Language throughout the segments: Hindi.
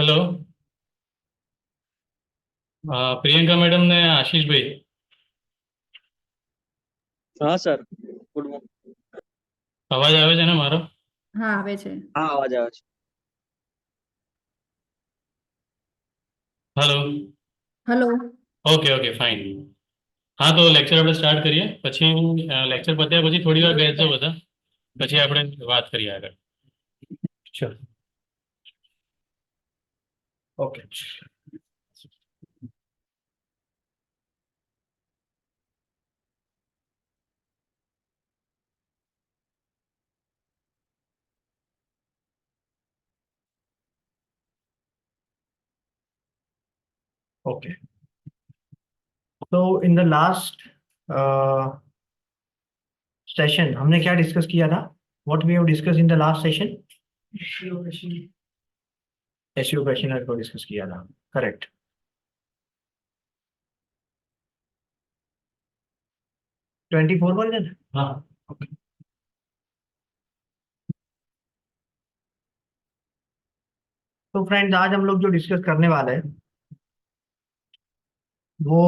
हेलो। प्रियंका मैडम ने आशीष भाई। હા સર. Good morning. અવાજ આવે છે ને મારો? હા આવે છે. હા, અવાજ આવે છે. Hello. Hello. Okay okay fine. હા તો લેક્ચર આપણે સ્ટાર્ટ કરીએ, પછી લેક્ચર પત્યા પછી થોડી વાર બેસજો બધા, પછી આપણે વાત કરીએ આગળ. ચલો. ઓકે. ओके, तो इन द लास्ट सेशन हमने क्या डिस्कस किया था? What we have discuss in the last session? SEO questionnaire को डिस्कस किया था, करेक्ट? 24 वर्जन। हाँ। ओके, तो फ्रेंड्स आज हम लोग जो डिस्कस करने वाले हैं वो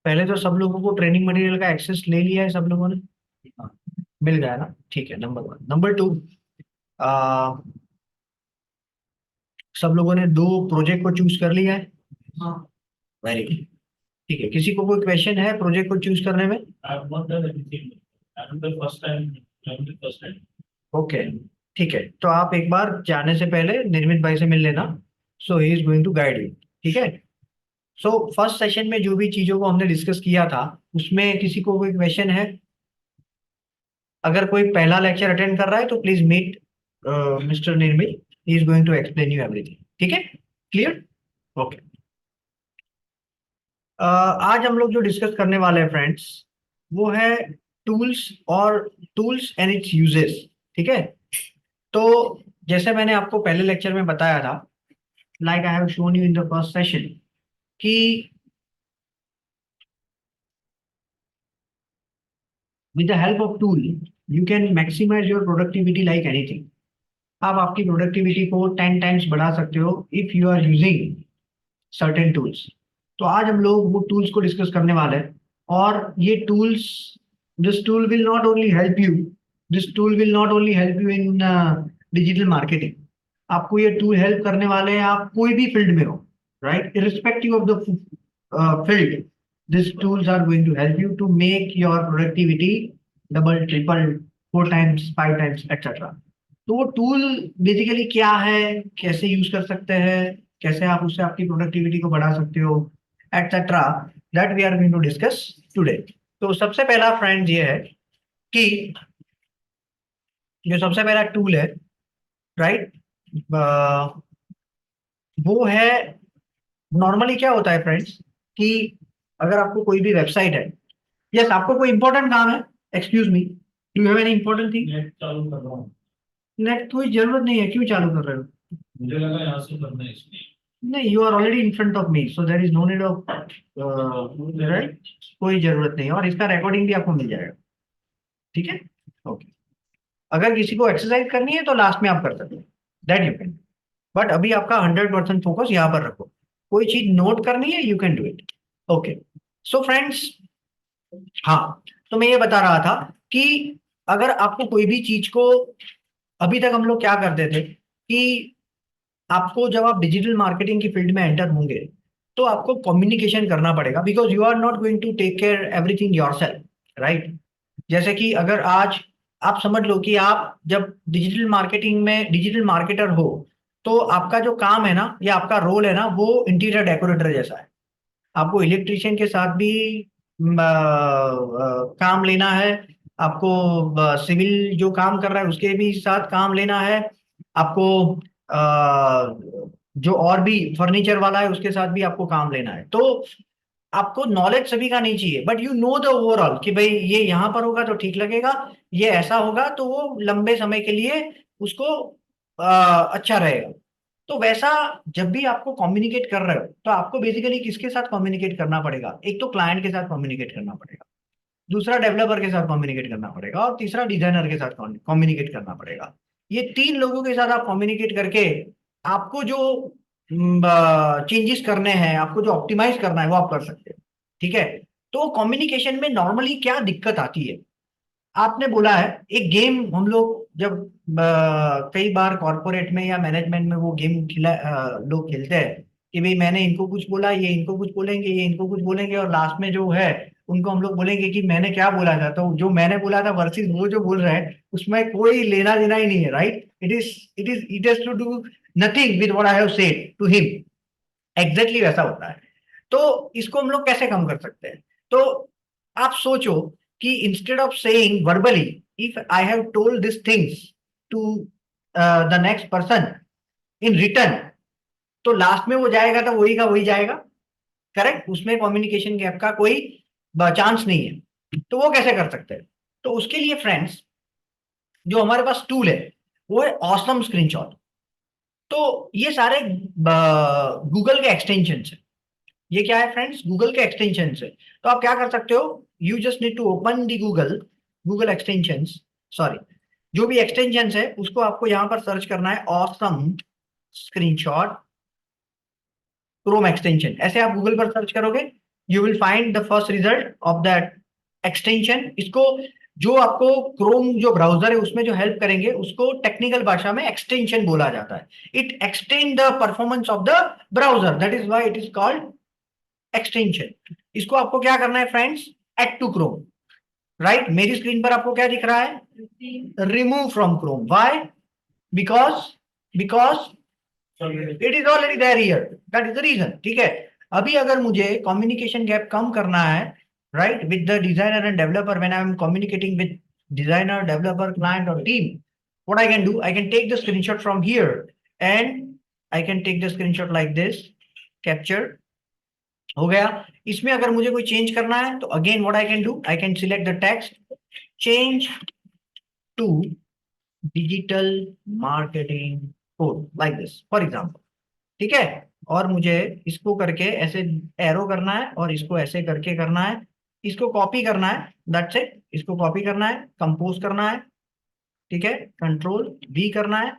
पहले तो सब लोगों को ट्रेनिंग मटेरियल का एक्सेस ले लिया है सब लोगों ने? हाँ, मिल गया ना? ठीक है, नंबर वन। नंबर टू, सब लोगों ने दो प्रोजेक्ट को चूज कर लिया है? हाँ। Very good. ठीक है, किसी को कोई क्वेश्चन है प्रोजेक्ट को चूज करने में? ओके, ठीक है, तो आप एक बार जाने से पहले निर्मित भाई से मिल लेना। So he is going to guide you. ठीक है। सो फर्स्ट सेशन में जो भी चीजों को हमने डिस्कस किया था उसमें किसी को कोई क्वेश्चन है? अगर कोई पहला लेक्चर अटेंड कर रहा है तो please meet mister Nirmit, he is going to explain you everything. ठीक है, क्लियर? ओके। आज हम लोग जो डिस्कस करने वाले हैं फ्रेंड्स वो है टूल्स और टूल्स एंड इट्स यूजेस। ठीक है, तो जैसे मैंने आपको पहले लेक्चर में बताया था, like I have shown you in the first session, कि with the help of tool you can maximize your productivity like anything। आप आपकी प्रोडक्टिविटी को 10 टाइम्स बढ़ा सकते हो if you are using certain tools. तो आज हम लोग वो टूल्स को डिस्कस करने वाले हैं, और ये tools, this tool will not only help you, this tool will not only help you in digital marketing. आपको ये टूल हेल्प करने वाले हैं आप कोई भी फील्ड में हो, right? Irrespective of the field, these tools are going to help you to make your productivity double, triple, 4 times, 5 times, etc। तो वो टूल बेसिकली क्या है, कैसे यूज कर सकते हैं, कैसे आप उससे आपकी प्रोडक्टिविटी को बढ़ा सकते हो, etcetera, that we are going to discuss today. तो सबसे पहला फ्रेंड ये है कि जो सबसे पहला टूल है, राइट, वो है, नॉर्मली क्या होता है फ्रेंड्स कि अगर आपको कोई भी वेबसाइट है, यस आपको कोई इंपॉर्टेंट काम है, excuse me, do you have any important thing? Net चालू कर रहा हूँ। नेट कोई जरूरत नहीं है, क्यों चालू कर रहे हो? मुझे लगा यहाँ से करना है इसलिए। नहीं, you are already in front of me, so there is no need of, right, कोई जरूरत नहीं है, और इसका रिकॉर्डिंग भी आपको मिल जाएगा। ठीक है, ओके। अगर किसी को एक्सरसाइज करनी है तो लास्ट में आप कर सकते हो, दैट यू कैन, बट अभी आपका 100% फोकस यहाँ पर रखो। कोई चीज नोट करनी है, you can do it. Okay, so friends, हाँ, तो मैं ये बता रहा था कि अगर आपको कोई भी चीज को, अभी तक हम लोग क्या करते थे कि आपको जब आप डिजिटल मार्केटिंग की फील्ड में एंटर होंगे तो आपको कम्युनिकेशन करना पड़ेगा, because you are not going to take care everything yourself, right? जैसे कि अगर आज आप समझ लो कि आप जब डिजिटल मार्केटिंग में डिजिटल मार्केटर हो, तो आपका जो काम है ना, या आपका रोल है ना, वो इंटीरियर डेकोरेटर जैसा है। आपको इलेक्ट्रिशियन के साथ भी काम लेना है, आपको सिविल जो काम कर रहा है उसके भी साथ काम लेना है, आपको जो और भी फर्नीचर वाला है उसके साथ भी आपको काम लेना है। तो आपको नॉलेज सभी का नहीं चाहिए, but you know the overall कि भाई ये यहाँ पर होगा तो ठीक लगेगा, ये ऐसा होगा तो वो लंबे समय के लिए उसको अच्छा रहेगा। तो वैसा जब भी आपको कम्युनिकेट कर रहे हो तो आपको बेसिकली किसके साथ कम्युनिकेट करना पड़ेगा? एक तो क्लाइंट के साथ कम्युनिकेट करना पड़ेगा, दूसरा डेवलपर के साथ कम्युनिकेट करना पड़ेगा, और तीसरा डिजाइनर के साथ कम्युनिकेट करना पड़ेगा। ये 3 लोगों के साथ आप कम्युनिकेट करके आपको जो चेंजेस करने हैं, आपको जो ऑप्टिमाइज करना है वो आप कर सकते हैं। ठीक है, तो कम्युनिकेशन में नॉर्मली क्या दिक्कत आती है? आपने बोला है एक गेम, हम लोग जब कई बार कॉर्पोरेट में या मैनेजमेंट में वो गेम लोग खेलते हैं कि भाई मैंने इनको कुछ बोला, ये इनको कुछ बोलेंगे, ये इनको कुछ बोलेंगे, और लास्ट में जो है उनको हम लोग बोलेंगे कि मैंने क्या बोला था। तो जो मैंने बोला था वर्सेस वो जो बोल रहे हैं उसमें कोई लेना देना ही नहीं है, right? It has to do nothing with what I have said to him. Exactly वैसा होता है। तो इसको हम लोग कैसे कम कर सकते हैं? तो आप सोचो कि instead of saying verbally, if I have told this things to the next person in return, तो लास्ट में वो जाएगा तो वही का वही जाएगा। करेक्ट, उसमें कम्युनिकेशन गैप का कोई चांस नहीं है। तो वो कैसे कर सकते हैं? तो उसके लिए फ्रेंड्स जो हमारे पास टूल है वो है ऑसम स्क्रीनशॉट। तो ये सारे गूगल के एक्सटेंशन है। ये क्या है फ्रेंड्स? गूगल के एक्सटेंशन है। तो आप क्या कर सकते हो? You just need to open the Google, Google extension, sorry, जो भी एक्सटेंशन है उसको आपको यहां पर सर्च करना है, ऑसम स्क्रीनशॉट क्रोम एक्सटेंशन। ऐसे आप गूगल पर सर्च करोगे, you will find the first result of that extension. इसको जो आपको क्रोम जो ब्राउजर है उसमें जो हेल्प करेंगे उसको टेक्निकल भाषा में एक्सटेंशन बोला जाता है। It extend the performance of the browser, that is why it is called extension. इसको आपको क्या करना है friends? Add to Chrome. Right, मेरी स्क्रीन पर आपको क्या दिख रहा है? Remove from Chrome. Why? Because because it is already there here, that is the reason. ठीक है, अभी अगर मुझे कम्युनिकेशन गैप कम करना है, right, with the designer and developer, when I am communicating with designer, developer, client और team, what I can do, I can take the screenshot from here and I can take the screenshot like this, capture हो गया। इसमें अगर मुझे कोई चेंज करना है तो again what I can do, I can select the text, change to digital marketing code like this for example. ठीक है, और मुझे इसको करके ऐसे एरो करना है और इसको ऐसे करके करना है, इसको कॉपी करना है, दैट्स इट। इसको कॉपी करना है, कंपोज करना है, ठीक है, कंट्रोल V करना है,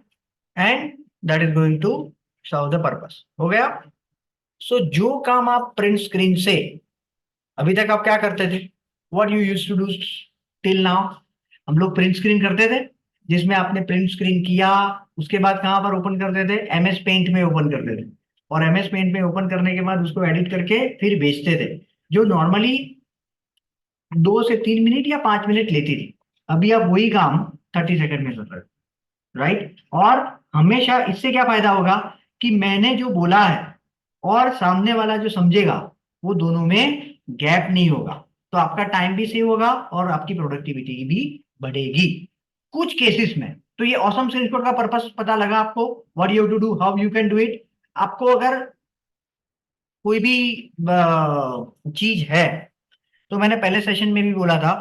and that is going to serve the purpose. हो गया। सो जो काम आप प्रिंट स्क्रीन से अभी तक आप क्या करते थे, what you used to do till now, हम लोग प्रिंट स्क्रीन करते थे, जिसमें आपने प्रिंट स्क्रीन किया, उसके बाद कहां पर ओपन करते थे? MS पेंट में ओपन करते थे, और MS पेंट में ओपन करने के बाद उसको एडिट करके फिर बेचते थे, जो नॉर्मली 2 से 3 मिनट या 5 मिनट लेती थी। अभी आप वही काम 30 सेकंड में कर रहे हो, राइट? और हमेशा इससे क्या फायदा होगा कि मैंने जो बोला है और सामने वाला जो समझेगा, वो दोनों में गैप नहीं होगा। तो आपका टाइम भी सेव होगा और आपकी प्रोडक्टिविटी भी बढ़ेगी कुछ केसेस में। तो ये ऑसम स्क्रीनशॉट का पर्पस पता लगा आपको, what you have to do, how you can do it. आपको अगर कोई भी चीज है, तो मैंने पहले सेशन में भी बोला था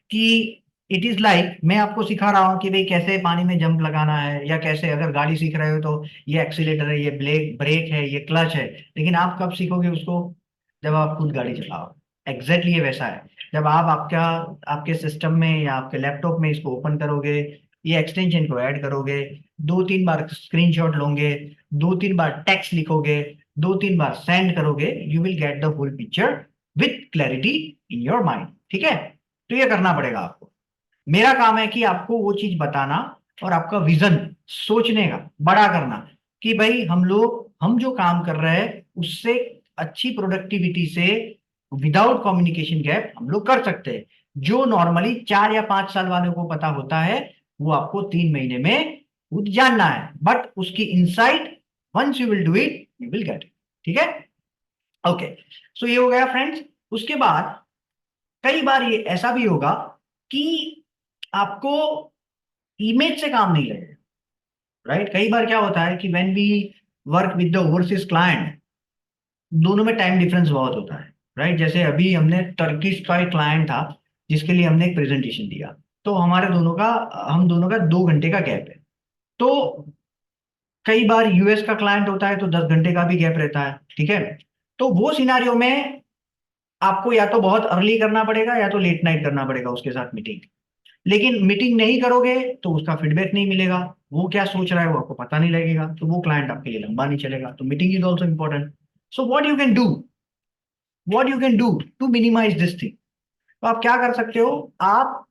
कि इट इज लाइक मैं आपको सिखा रहा हूं कि भाई कैसे पानी में जंप लगाना है, या कैसे अगर गाड़ी सीख रहे हो तो ये एक्सीलेटर है, ये ब्रेक है, ये क्लच है। लेकिन आप कब सीखोगे उसको? जब आप खुद गाड़ी चलाओ। एग्जैक्टली ये वैसा है, जब आप आपके सिस्टम में या आपके लैपटॉप में इसको ओपन करोगे, ये एक्सटेंशन को ऐड करोगे, 2-3 बार स्क्रीनशॉट लोगे, 2-3 बार टेक्स्ट लिखोगे, 2-3 बार सेंड करोगे, you will get the whole picture with clarity in your mind. ठीक है, तो ये करना पड़ेगा आपको। मेरा काम है कि आपको वो चीज बताना और आपका विजन सोचने का बड़ा करना, कि भाई हम जो काम कर रहे हैं उससे अच्छी प्रोडक्टिविटी से विदाउट कम्युनिकेशन गैप हम लोग कर सकते हैं। जो नॉर्मली 4 या 5 साल वालों को पता होता है, वो आपको 3 महीने में खुद जानना है, बट उसकी insight once you will do it, you will get it. ठीक है, ओके। सो ये हो गया फ्रेंड्स। उसके बाद कई बार ये ऐसा भी होगा कि आपको इमेज से काम नहीं लगेगा, राइट? कई बार क्या होता है कि when we work with the overseas client, दोनों में टाइम डिफरेंस बहुत होता है, राइट? जैसे अभी हमने टर्किश का एक क्लाइंट था जिसके लिए हमने एक प्रेजेंटेशन दिया, तो हम दोनों का 2 घंटे का गैप है। तो कई बार यूएस का क्लाइंट होता है तो 10 घंटे का भी गैप रहता है, ठीक है। तो वो सिनारियो में आपको या तो बहुत अर्ली करना पड़ेगा या तो लेट नाइट करना पड़ेगा उसके साथ मीटिंग। लेकिन मीटिंग नहीं करोगे तो उसका फीडबैक नहीं मिलेगा, वो क्या सोच रहा है वो आपको पता नहीं लगेगा, तो वो क्लाइंट आपके लिए लंबा नहीं चलेगा। तो meeting is also important. So what you can do to minimise this thing. तो आप क्या कर सकते हो, आप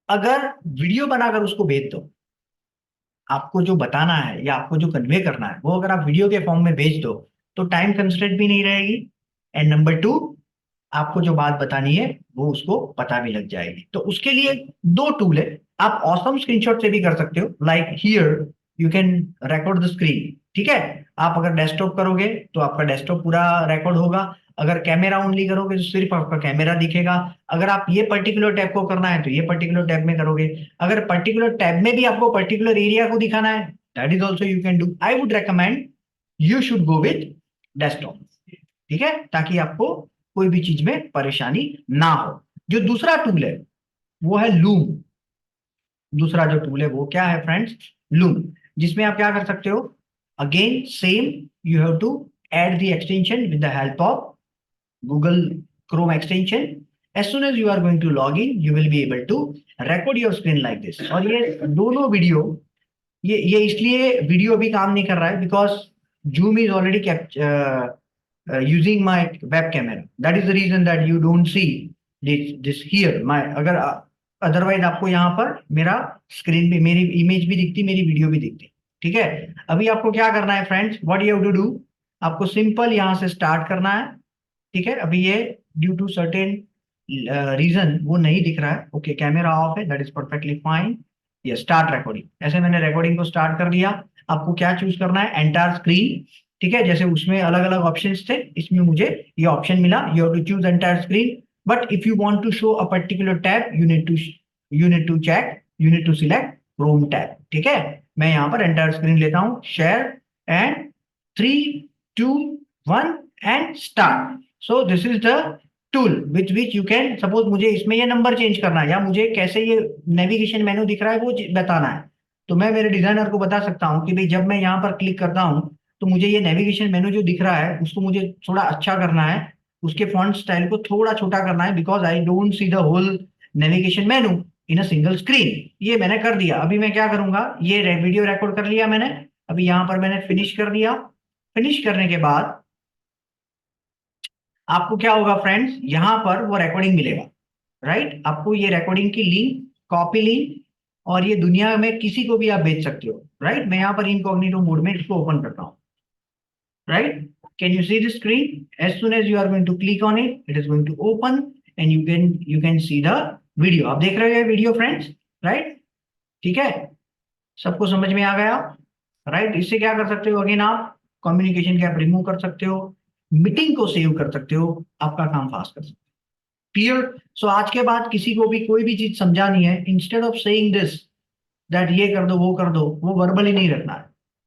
अगर वीडियो बनाकर उसको भेज दो, आपको जो बताना है या आपको जो कन्वे करना है वो अगर आप वीडियो के फॉर्म में भेज दो तो टाइम कंस्ट्रेंट भी नहीं रहेगी, एंड नंबर 2, आपको जो बात बतानी है वो उसको पता भी लग जाएगी। तो उसके लिए 2 टूल है। आप ऑसम स्क्रीनशॉट से भी कर सकते हो, like here you can record the screen, ठीक है। आप अगर डेस्कटॉप करोगे तो आपका डेस्कटॉप पूरा रिकॉर्ड होगा, अगर कैमरा ओनली करोगे तो सिर्फ आपका कैमरा दिखेगा। अगर आप ये पर्टिकुलर टैब को करना है तो ये पर्टिकुलर टैब में करोगे, अगर पर्टिकुलर टैब में भी आपको पर्टिकुलर एरिया को दिखाना है, that is also you can do. I would recommend you should go with desktop, ठीक है, ताकि आपको कोई भी चीज में परेशानी ना हो। जो दूसरा टूल है वो है लूम। दूसरा जो टूल है वो क्या है फ्रेंड्स, लूम, जिसमें आप क्या कर सकते हो, again same, you have to add the extension with the help of Google Chrome extension. As soon as you are going to log in, you will be able to record your screen like this. और ये दोनों वीडियो, ये इसलिए वीडियो भी काम नहीं कर रहा है because Zoom is already using my web camera. That is the reason that you don't see this here. अगर अदरवाइज आपको यहाँ पर मेरा स्क्रीन भी, मेरी इमेज भी दिखती, मेरी वीडियो भी दिखती, ठीक है। अभी आपको क्या करना है friends, what you have to do, आपको सिंपल यहाँ से स्टार्ट करना है, ठीक है। अभी ये ड्यू टू सर्टेन रीजन वो नहीं दिख रहा है, ओके, कैमरा ऑफ है, दैट इज परफेक्टली फाइन। ये स्टार्ट रिकॉर्डिंग, ऐसे मैंने रिकॉर्डिंग को स्टार्ट कर दिया। आपको क्या चूज करना है, एंटायर स्क्रीन, ठीक है। जैसे उसमें अलग अलग ऑप्शंस थे, इसमें मुझे ये ऑप्शन मिला, you have to choose entire screen. But if you want to show a particular tab, you need to select Chrome tab, ठीक है। मैं यहाँ पर एंटायर स्क्रीन लेता हूँ, share, and 3 2 1 and start. So this is the tool with which you can, suppose मुझे इसमें ये नंबर चेंज करना है या मुझे कैसे ये नेविगेशन मेनू दिख रहा है वो बताना है, तो मैं मेरे डिजाइनर को बता सकता हूँ कि भाई जब मैं यहाँ पर क्लिक करता हूँ तो मुझे ये नेविगेशन मेनू जो दिख रहा है उसको मुझे थोड़ा अच्छा करना है, उसके फॉन्ट स्टाइल को थोड़ा छोटा करना है, because I don't see the whole navigation menu in a single screen. ये मैंने कर दिया। अभी मैं क्या करूंगा, ये वीडियो रिकॉर्ड कर लिया मैंने, अभी यहाँ पर मैंने फिनिश कर दिया। फिनिश करने के बाद आपको क्या होगा फ्रेंड्स, यहां पर वो रिकॉर्डिंग मिलेगा, राइट। आपको ये रिकॉर्डिंग की लिंक, कॉपी लिंक, और ये दुनिया में किसी को भी आप भेज सकते हो, राइट। मैं यहाँ पर इनकॉग्निटो मोड में इसको ओपन करता हूँ, right. Can you see the screen, as soon as you are going to click on it, it is going to open and you can see the video. आप देख रहे हो वीडियो फ्रेंड्स, राइट, ठीक है। सबको समझ में आ गया, राइट। इससे क्या कर सकते हो, अगेन आप कम्युनिकेशन गैप रिमूव कर सकते हो, मीटिंग को सेव कर सकते हो, आपका काम फास्ट कर सकते हो। क्लियर। सो आज के बाद किसी को भी कोई भी चीज समझानी है, instead of saying this that ये कर दो वो कर दो, वो वर्बली नहीं रखना है,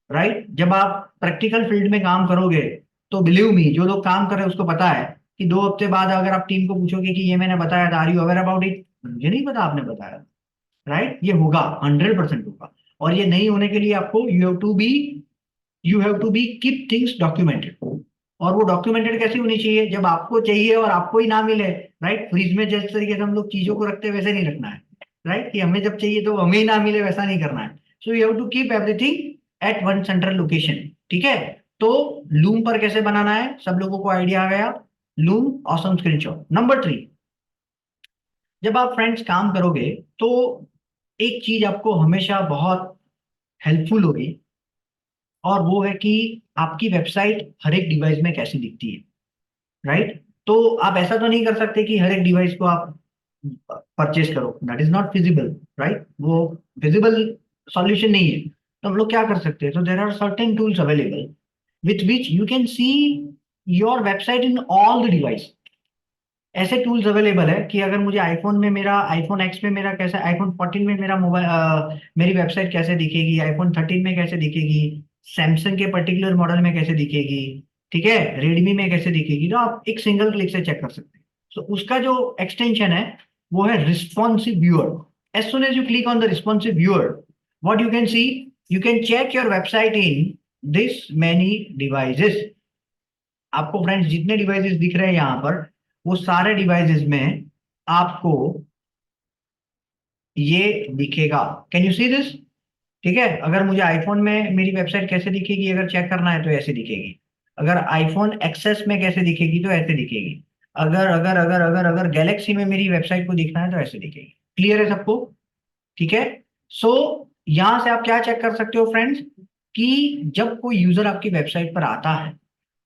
राइट। जब आप प्रैक्टिकल फील्ड में काम करोगे तो बिलीव मी, जो लोग काम कर रहे हैं उसको पता है कि 2 हफ्ते बाद अगर आप टीम को पूछोगे कि ये मैंने बताया था, are you aware about it, मुझे नहीं पता आपने बताया, राइट। ये होगा, 100% होगा। और ये नहीं होने के लिए आपको you have to be keep things documented. और वो डॉक्यूमेंटेड कैसी होनी चाहिए, जब आपको चाहिए और आपको ही ना मिले, राइट। फ्रिज में जिस तरीके से हम लोग चीजों को रखते हैं वैसे नहीं रखना है, राइट, कि हमें जब चाहिए तो हमें ही ना मिले, वैसा नहीं करना है। So you have to keep everything at one central location, ठीक है। तो लूम पर कैसे बनाना है, सब लोगों को आइडिया आ गया। Loom, awesome screenshot. नंबर 3, जब आप फ्रेंड्स काम करोगे तो एक चीज आपको हमेशा बहुत हेल्पफुल होगी, और वो है कि आपकी वेबसाइट हर एक डिवाइस में कैसी दिखती है, राइट। तो आप ऐसा तो नहीं कर सकते कि हर एक डिवाइस को आप परचेज करो, that is not feasible, right. वो फिजिबल सॉल्यूशन नहीं है। तो हम लोग क्या कर सकते हैं, तो there are certain tools available with which you can see your website in all the device. ऐसे टूल्स अवेलेबल है कि अगर मुझे आईफोन में मेरा, आईफोन एक्स में मेरा कैसा, आईफोन 14 में मेरा मोबाइल, मेरी वेबसाइट कैसे दिखेगी, आईफोन 13 में कैसे दिखेगी, सैमसंग के पर्टिकुलर मॉडल में कैसे दिखेगी, ठीक है, रेडमी में कैसे दिखेगी, तो आप एक सिंगल क्लिक से चेक कर सकते हैं। तो उसका जो एक्सटेंशन है वो है responsive viewer. As soon as you click on the responsive viewer, what you can see, you can check your website in this many devices. आपको फ्रेंड्स जितने डिवाइसेस दिख रहे हैं यहाँ पर, वो सारे डिवाइसेस में आपको ये दिखेगा। Can you see this? ठीक है, अगर मुझे आईफोन में मेरी वेबसाइट कैसे दिखेगी अगर चेक करना है तो ऐसे दिखेगी। अगर आईफोन एक्सेस में कैसे दिखेगी तो ऐसे दिखेगी। अगर अगर अगर अगर अगर गैलेक्सी में मेरी वेबसाइट को दिखना है तो ऐसे दिखेगी। क्लियर है सबको? ठीक है। सो यहां से आप क्या चेक कर सकते हो फ्रेंड्स, कि जब कोई यूजर आपकी वेबसाइट पर आता है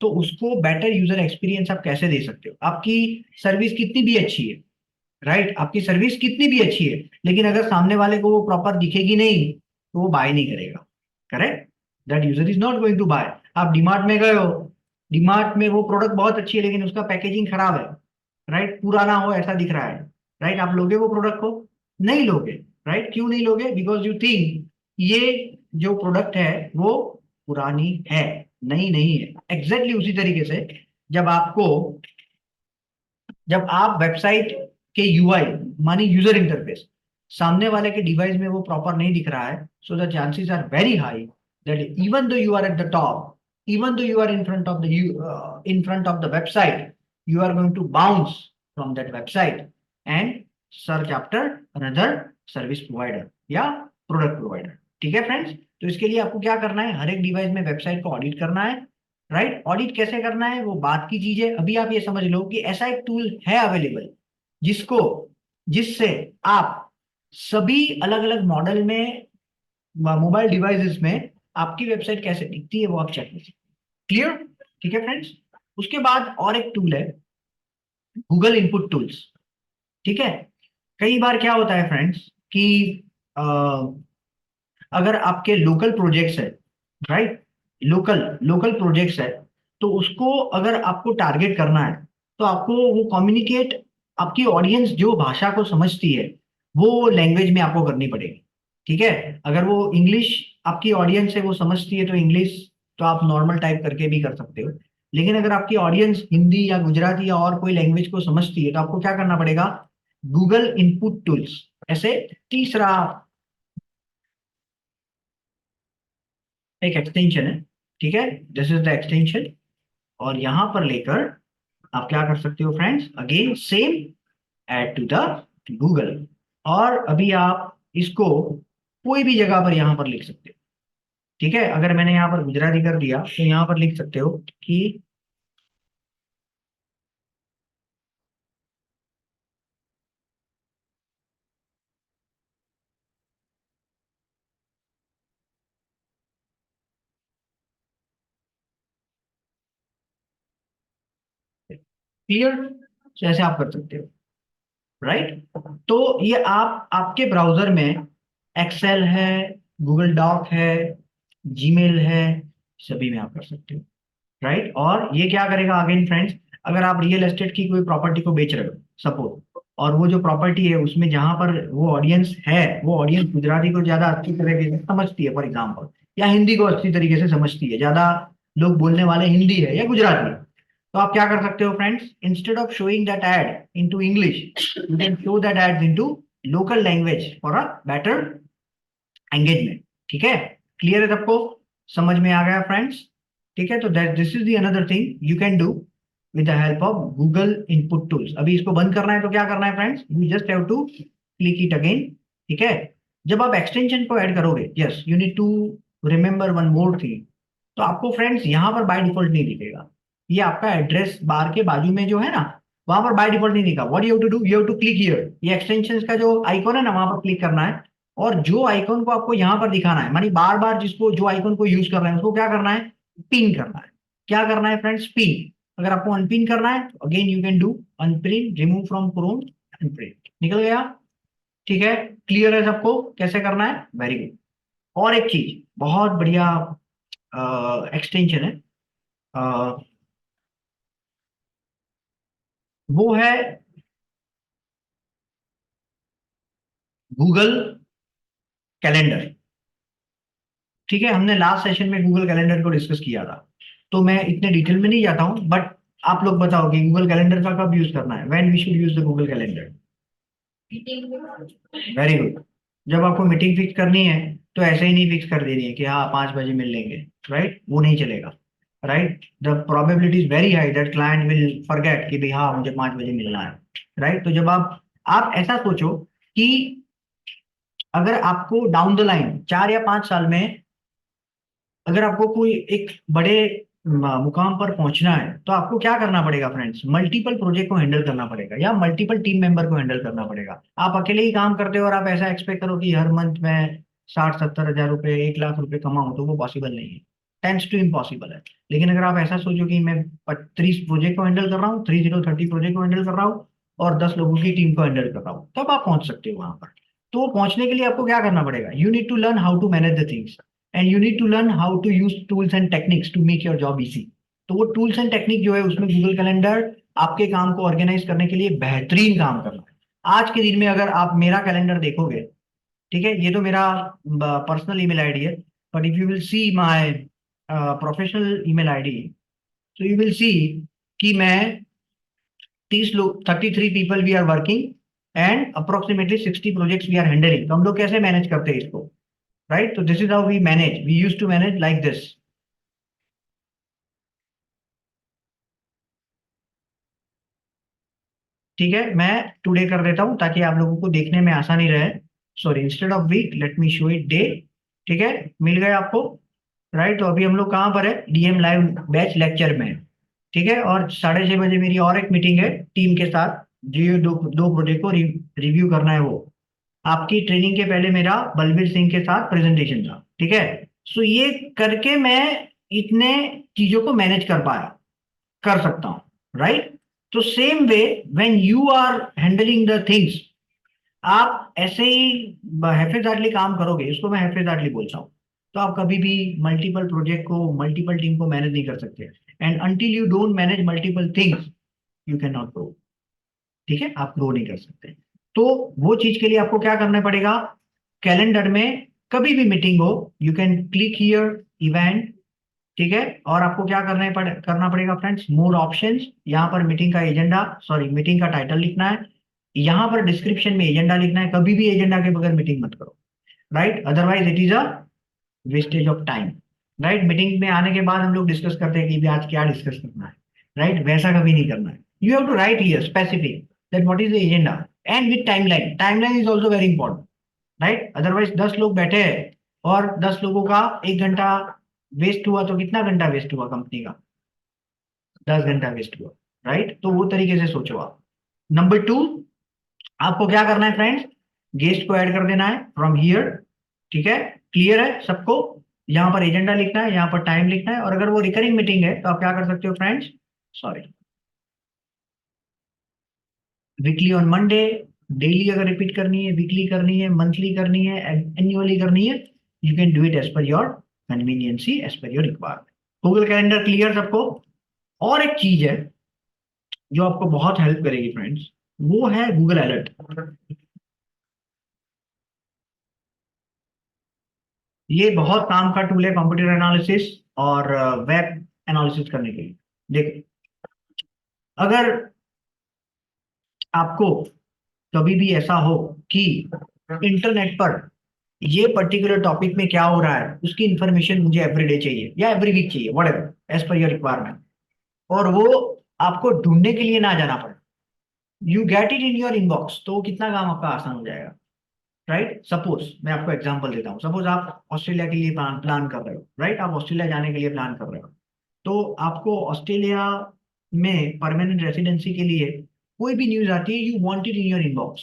तो उसको बेटर यूजर एक्सपीरियंस आप कैसे दे सकते हो। आपकी सर्विस कितनी भी अच्छी है, राइट, आपकी सर्विस कितनी भी अच्छी है, लेकिन अगर सामने वाले को वो प्रॉपर दिखेगी नहीं तो वो बाय नहीं करेगा। Correct? That user is not going to buy. आप डीमार्ट में गए हो, डीमार्ट में वो प्रोडक्ट बहुत अच्छी है लेकिन उसका पैकेजिंग खराब है, राइट, पुराना हो ऐसा दिख रहा है, राइट, आप लोगे वो प्रोडक्ट को? नहीं लोगे। राइट? क्यों नहीं लोगे? बिकॉज यू थिंक ये जो प्रोडक्ट है वो पुरानी है, नई नहीं है। एग्जैक्टली उसी तरीके से जब आपको, जब आप वेबसाइट के यूआई मानी यूजर इंटरफेस सामने वाले के डिवाइस में वो प्रॉपर नहीं दिख रहा है, so the chances are very high that even though you are at the top, even though you are in front of the in front of the website, you are going to bounce from that website and search after another service provider या प्रोडक्ट प्रोवाइडर। ठीक है फ्रेंड्स? तो इसके लिए आपको क्या करना है, हर एक डिवाइस में वेबसाइट को ऑडिट करना है। राइट? ऑडिट कैसे करना है वो बात की चीज है। अभी आप ये समझ लो कि ऐसा एक टूल है अवेलेबल जिसको, जिससे आप सभी अलग अलग मॉडल में मोबाइल डिवाइसेस में आपकी वेबसाइट कैसे दिखती है वो आप चेक कर सकते हैं। क्लियर? ठीक है फ्रेंड्स? उसके बाद और एक टूल है गूगल इनपुट टूल्स। ठीक है? कई बार क्या होता है फ्रेंड्स कि अ, अगर आपके लोकल प्रोजेक्ट्स है, राइट, लोकल लोकल प्रोजेक्ट्स है, तो उसको अगर आपको टारगेट करना है तो आपको वो कम्युनिकेट, आपकी ऑडियंस जो भाषा को समझती है वो लैंग्वेज में आपको करनी पड़ेगी। ठीक है? अगर वो इंग्लिश आपकी ऑडियंस है वो समझती है तो इंग्लिश तो आप नॉर्मल टाइप करके भी कर सकते हो, लेकिन अगर आपकी ऑडियंस हिंदी या गुजराती या और कोई लैंग्वेज को समझती है तो आपको क्या करना पड़ेगा, गूगल इनपुट टूल्स ऐसे तीसरा एक एक्सटेंशन है। ठीक है? दिस इज द एक्सटेंशन, और यहां पर लेकर आप क्या कर सकते हो friends, again same, add to the Google, और अभी आप इसको कोई भी जगह पर यहां पर लिख सकते हो। ठीक है? अगर मैंने यहाँ पर गुजराती कर दिया तो यहाँ पर लिख सकते हो कि क्लियर, जैसे आप कर सकते हो। राइट? तो ये आप आपके ब्राउजर में एक्सेल है, गूगल डॉक है, जीमेल है, सभी में आप कर सकते हो। राइट? और ये क्या करेगा अगेन फ्रेंड्स, अगर आप रियल एस्टेट की कोई प्रॉपर्टी को बेच रहे हो सपोज, और वो जो प्रॉपर्टी है उसमें जहां पर वो ऑडियंस है, वो ऑडियंस गुजराती को ज्यादा अच्छी तरीके से समझती है फॉर एग्जाम्पल, या हिंदी को अच्छी तरीके से समझती है, ज्यादा लोग बोलने वाले हिंदी है या गुजराती है, तो आप क्या कर सकते हो friends, instead of showing that ad into English you can show that ad into local language for a better engagement. ठीक है? क्लियर है सबको? समझ में आ गया फ्रेंड्स? ठीक है? तो that this is the another thing you can do with the help of Google input tools. अभी इसको बंद करना है तो क्या करना है friends, you just have to click it again. ठीक है? जब आप एक्सटेंशन को ऐड करोगे, yes you need to remember one more thing, तो आपको फ्रेंड्स यहाँ पर बाय डिफॉल्ट नहीं दिखेगा, ये आपका एड्रेस बार के बाजू में जो है ना, वहां पर बाय डिफॉल्ट नहीं दिखा। What you have to do, you have to click here, ये एक्सटेंशन का जो आइकॉन है ना वहां पर क्लिक करना है, और जो आइकॉन को आपको यहां पर दिखाना है, मानी बार बार जिसको जो आइकॉन को यूज कर रहे हैं उसको क्या करना है, पिन करना है। क्या करना है फ्रेंड्स, पिन। अगर आपको अनपिन करना है तो again you can do unpin, remove from Chrome, unpin, निकल गया। ठीक है? क्लियर है सबको कैसे करना है? Very good. और एक चीज बहुत बढ़िया एक्सटेंशन है, अ, वो है गूगल कैलेंडर। ठीक है? हमने लास्ट सेशन में गूगल कैलेंडर को डिस्कस किया था, तो मैं इतने डिटेल में नहीं जाता हूं, बट आप लोग बताओ कि गूगल कैलेंडर का कब यूज करना है, when we should use the Google calendar. Very good. जब आपको मीटिंग फिक्स करनी है तो ऐसे ही नहीं फिक्स कर देनी है कि हाँ 5 बजे मिल लेंगे, राइट, वो नहीं चलेगा, right. The probability is very high that client will forget कि भाई हाँ मुझे 5 बजे मिलना है, राइट। तो जब आप ऐसा सोचो कि अगर आपको डाउन द लाइन 4 या 5 साल में अगर आपको कोई एक बड़े मुकाम पर पहुंचना है तो आपको क्या करना पड़ेगा फ्रेंड्स, मल्टीपल प्रोजेक्ट को हैंडल करना पड़ेगा या मल्टीपल टीम मेंबर को हैंडल करना पड़ेगा। आप अकेले ही काम करते हो और आप ऐसा एक्सपेक्ट करो कि हर मंथ में 60-70 हज़ार रुपए 1 लाख रुपए कमाऊं, तो वो पॉसिबल नहीं है, टेंस टू इम्पॉसिबल है। लेकिन अगर आप ऐसा सोचो कि मैं 30 प्रोजेक्ट को हैंडल कर रहा हूँ, 30 प्रोजेक्ट को हैंडल कर रहा हूँ और 10 लोगों की टीम को हैंडल कर रहा हूँ, तब आप पहुंच सकते हो वहां पर। तो पहुंचने के लिए आपको क्या करना पड़ेगा, you need to learn how to manage the things and you need to learn how to use tools and techniques to make your job easy. तो वो टूल्स एंड टेक्निक जो है उसमें गूगल कैलेंडर आपके काम को ऑर्गेनाइज करने के लिए बेहतरीन काम कर रहा है। आज के दिन में अगर आप मेरा कैलेंडर देखोगे, ठीक है, ये तो मेरा पर्सनल ईमेल आईडी है, but if you will see my professional email ID, तो यू विल सी कि मैं 30 लोग 33 people we are working and approximately 60 projects we are handling. तो हम लोग कैसे मैनेज करते हैं इसको, राइट। तो this is how we manage, we use to manage like this. ठीक है, मैं टुडे कर देता हूं ताकि आप लोगों को देखने में आसानी रहे। Sorry, instead of week let me show it day. ठीक है, मिल गए आपको, राइट। तो अभी हम लोग कहाँ पर है, डीएम लाइव बैच लेक्चर में, ठीक है। और 6:30 बजे मेरी और एक मीटिंग है टीम के साथ, जो ये दो प्रोजेक्ट को रिव्यू करना है। वो आपकी ट्रेनिंग के पहले मेरा बलबीर सिंह के साथ प्रेजेंटेशन था, ठीक है। सो ये करके मैं इतने चीजों को मैनेज कर सकता हूं, राइट। तो same way when you are handling the things, आप ऐसे ही हैफेजार्टली काम करोगे, इसको मैं हैफेजार्टली बोलता हूँ, तो आप कभी भी मल्टीपल प्रोजेक्ट को मल्टीपल टीम को मैनेज नहीं कर सकते। And until you don't manage multiple things you can not grow, ठीक है, आप ग्रो नहीं कर सकते। तो वो चीज के लिए आपको क्या करना पड़ेगा, कैलेंडर में कभी भी मीटिंग हो you can click here event, ठीक है। और आपको क्या करना पड़ेगा फ्रेंड्स, मोर ऑप्शंस, यहाँ पर मीटिंग का एजेंडा, सॉरी मीटिंग का टाइटल लिखना है, यहाँ पर डिस्क्रिप्शन में एजेंडा लिखना है। कभी भी एजेंडा के बगैर मीटिंग मत करो, right, otherwise it is a wastage of time, right. Meeting में आने के बाद हम लोग डिस्कस करते हैं कि भी आज क्या डिस्कस करना है, राइट, वैसा कभी नहीं करना है। You have to write here specific that what is the agenda and with timeline, timeline is also very important, right. Otherwise 10 लोग बैठे हैं और 10 लोगों का 1 घंटा वेस्ट हुआ, तो कितना घंटा वेस्ट हुआ कंपनी का, 10 घंटा वेस्ट हुआ, राइट। तो वो तरीके से सोचो आप। नंबर 2, आपको क्या करना है फ्रेंड्स, गेस्ट को ऐड कर देना है फ्रॉम हियर, ठीक है, क्लियर है सबको। यहाँ पर एजेंडा लिखना है, यहाँ पर टाइम लिखना है, और अगर वो रिकरिंग मीटिंग है तो आप क्या कर सकते हो friends, sorry, weekly on Monday, daily अगर रिपीट करनी है, वीकली करनी है, मंथली करनी है, एनुअली करनी है, you can do it as per your convenience, as per your requirement. Google calendar clear सबको। और एक चीज है जो आपको बहुत हेल्प करेगी फ्रेंड्स, वो है गूगल अलर्ट। ये बहुत काम का टूल है कंप्यूटर एनालिसिस और वेब एनालिसिस करने के लिए। देखिए, अगर आपको कभी भी ऐसा हो कि इंटरनेट पर ये पर्टिकुलर टॉपिक में क्या हो रहा है उसकी इंफॉर्मेशन मुझे एवरीडे चाहिए या एवरी वीक चाहिए, whatever as per your requirement, और वो आपको ढूंढने के लिए ना जाना पड़े, you get it in your inbox, तो कितना काम आपका आसान हो जाएगा, राइट। सपोज मैं आपको एग्जांपल देता हूँ, सपोज आप ऑस्ट्रेलिया के लिए प्लान कर रहे हो, राइट, आप ऑस्ट्रेलिया जाने के लिए प्लान कर रहे हो, तो आपको ऑस्ट्रेलिया में परमानेंट रेसिडेंसी के लिए कोई भी न्यूज आती है, you want it in your inbox.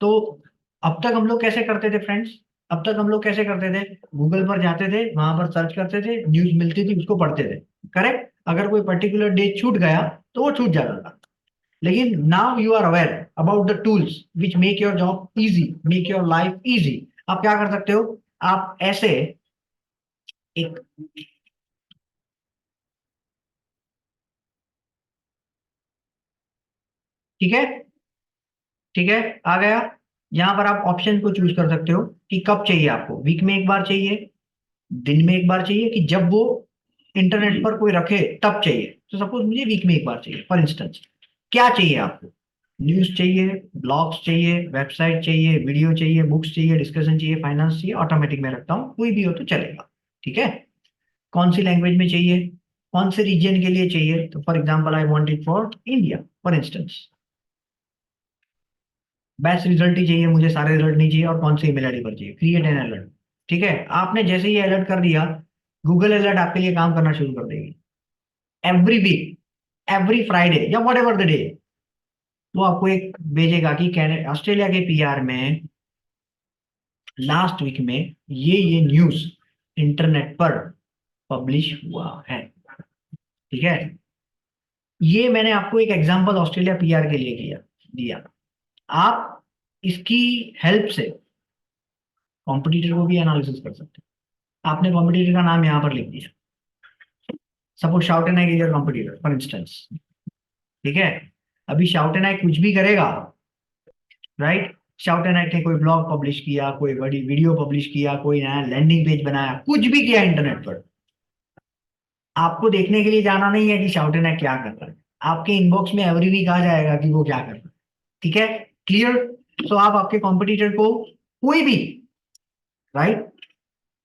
तो अब तक हम लोग कैसे करते थे फ्रेंड्स, अब तक हम लोग कैसे करते थे, गूगल पर जाते थे, वहां पर सर्च करते थे, न्यूज मिलती थी, उसको पढ़ते थे, करेक्ट। अगर कोई पर्टिकुलर डे छूट गया तो वो छूट जाता था। लेकिन now you are aware about the tools which make your job easy, make your life easy. आप क्या कर सकते हो, आप ऐसे एक, ठीक है, ठीक है, आ गया। यहाँ पर आप ऑप्शन को चूज कर सकते हो कि कब चाहिए आपको, वीक में एक बार चाहिए, दिन में एक बार चाहिए, कि जब वो इंटरनेट पर कोई रखे तब चाहिए। तो सपोज मुझे वीक में एक बार चाहिए फॉर इंस्टेंस, क्या चाहिए आपको, न्यूज चाहिए, ब्लॉग्स चाहिए, वेबसाइट चाहिए, वीडियो चाहिए, बुक्स चाहिए, डिस्कशन चाहिए, फाइनेंस चाहिए, ऑटोमेटिक में रखता हूँ, कोई भी हो तो चलेगा। ठीक है। कौन सी लैंग्वेज में चाहिए, कौन से रीजन के लिए चाहिए, तो for example I want it for India for instance. Best result ही चाहिए मुझे, सारे रिजल्ट नहीं चाहिए, और कौन से ईमेल आईडी पर चाहिए, क्रिएट एन अलर्ट। ठीक है। आपने जैसे ही अलर्ट कर दिया, गूगल अलर्ट आपके लिए काम करना शुरू कर देगी। एवरी वीक, एवरी फ्राइडे या वट एवर द डे, वो आपको एक भेजेगा कि ऑस्ट्रेलिया के पीआर में लास्ट वीक में ये न्यूज इंटरनेट पर पब्लिश हुआ है। ठीक है। ये मैंने आपको एक एग्जांपल ऑस्ट्रेलिया पीआर के लिए किया दिया। आप इसकी हेल्प से कॉम्पिटिटर को भी एनालिसिस कर सकते हैं। आपने कॉम्पिटिटर का नाम यहाँ पर लिख दिया, suppose shout and I is your competitor for instance. ठीक है। अभी शाउट एंड आई कुछ भी करेगा, राइट, शाउट एंड आई ने कोई ब्लॉग पब्लिश किया, कोई बड़ी वीडियो पब्लिश किया, कोई नया लैंडिंग पेज बनाया, कुछ भी किया इंटरनेट पर, आपको देखने के लिए जाना नहीं है कि शाउट एंड आई क्या कर रहा है। आपके इनबॉक्स में एवरी वीक आ जाएगा कि वो क्या कर रहा है। ठीक है। क्लियर। तो आप आपके कॉम्पिटिटर को, कोई भी, राइट,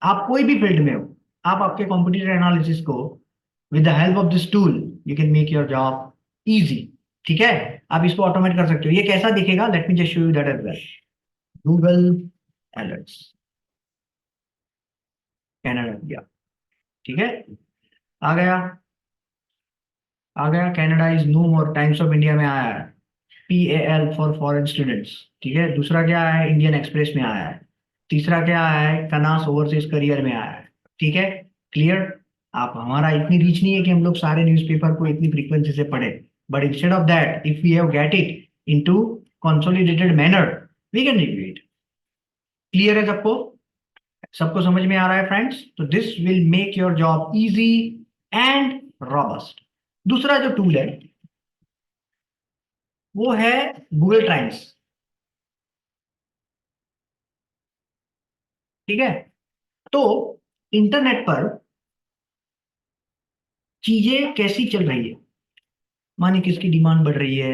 आप कोई भी फील्ड में हो, आप आपके कॉम्पिटिटर एनालिसिस को with the help of this tool you can make your job easy. ठीक है। आप इसको ऑटोमेट कर सकते हो। ये कैसा दिखेगा, let me just show you that as well. Google alerts, Canada India. ठीक है। आ गया, आ गया। Canada is no more, Times of India में आया है, PAL फॉर फॉरेन स्टूडेंट्स। ठीक है। दूसरा क्या है, इंडियन एक्सप्रेस में आया है। तीसरा क्या आया है, कनास ओवरसीज करियर में आया है। ठीक है। क्लियर। आप, हमारा इतनी रीच नहीं है कि हम लोग सारे न्यूज़पेपर को इतनी फ्रीक्वेंसी से पढ़े, but instead of that if we have get it into consolidated manner we can review it. Clear है सबको, सबको समझ में आ रहा है फ्रेंड्स? तो this will make your job easy and robust. दूसरा जो टूल है वो है गूगल ट्रेंड्स। ठीक है। तो इंटरनेट पर चीजें कैसी चल रही है, माने किसकी डिमांड बढ़ रही है,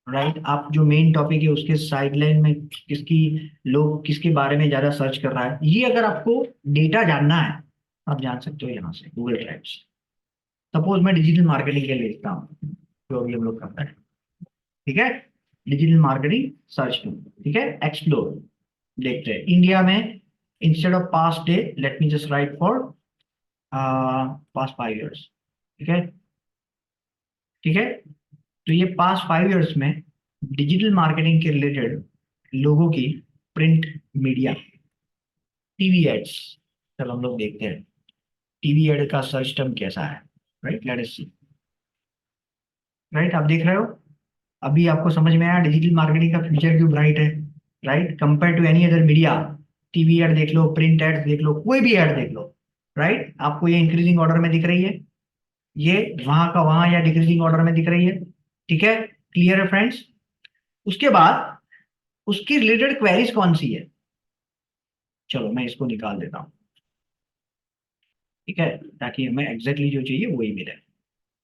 राइट, आप जो मेन टॉपिक है उसके साइडलाइन में किसकी, लोग किसके बारे में ज्यादा सर्च कर रहा है, ये अगर आपको डेटा जानना है आप जान सकते हो यहाँ से गूगल ट्रेंड्स। सपोज मैं डिजिटल मार्केटिंग के लिए लिखता हूँ, जो अभी हम लोग करते हैं। ठीक है। Digital marketing search tool. ठीक है। एक्सप्लोर, देखते हैं इंडिया में, instead of past day late me just right for past 5 years। ठीक है। ठीक है। तो ये पास्ट 5 years में डिजिटल मार्केटिंग के रिलेटेड लोगों की प्रिंट मीडिया, टीवी एड्स, चलो हम लोग देखते हैं टीवी एड का सर्च टर्म कैसा है। Right, let us see. Right, आप देख रहे हो, अभी आपको समझ में आया डिजिटल मार्केटिंग का फ्यूचर क्यों ब्राइट है। Right, compare to any other media, TV ad देख लो, प्रिंट एड्स देख लो, कोई भी एड देख लो, राइट, आपको ये इंक्रीजिंग ऑर्डर में दिख रही है, ये वहां का वहां या डिक्रीजिंग ऑर्डर में दिख रही है। ठीक है। क्लियर है फ्रेंड्स? उसके बाद उसकी रिलेटेड क्वेरीज कौन सी है, चलो मैं इसको निकाल देता हूँ। ठीक है, ताकि हमें एग्जैक्टली जो चाहिए वही मिले।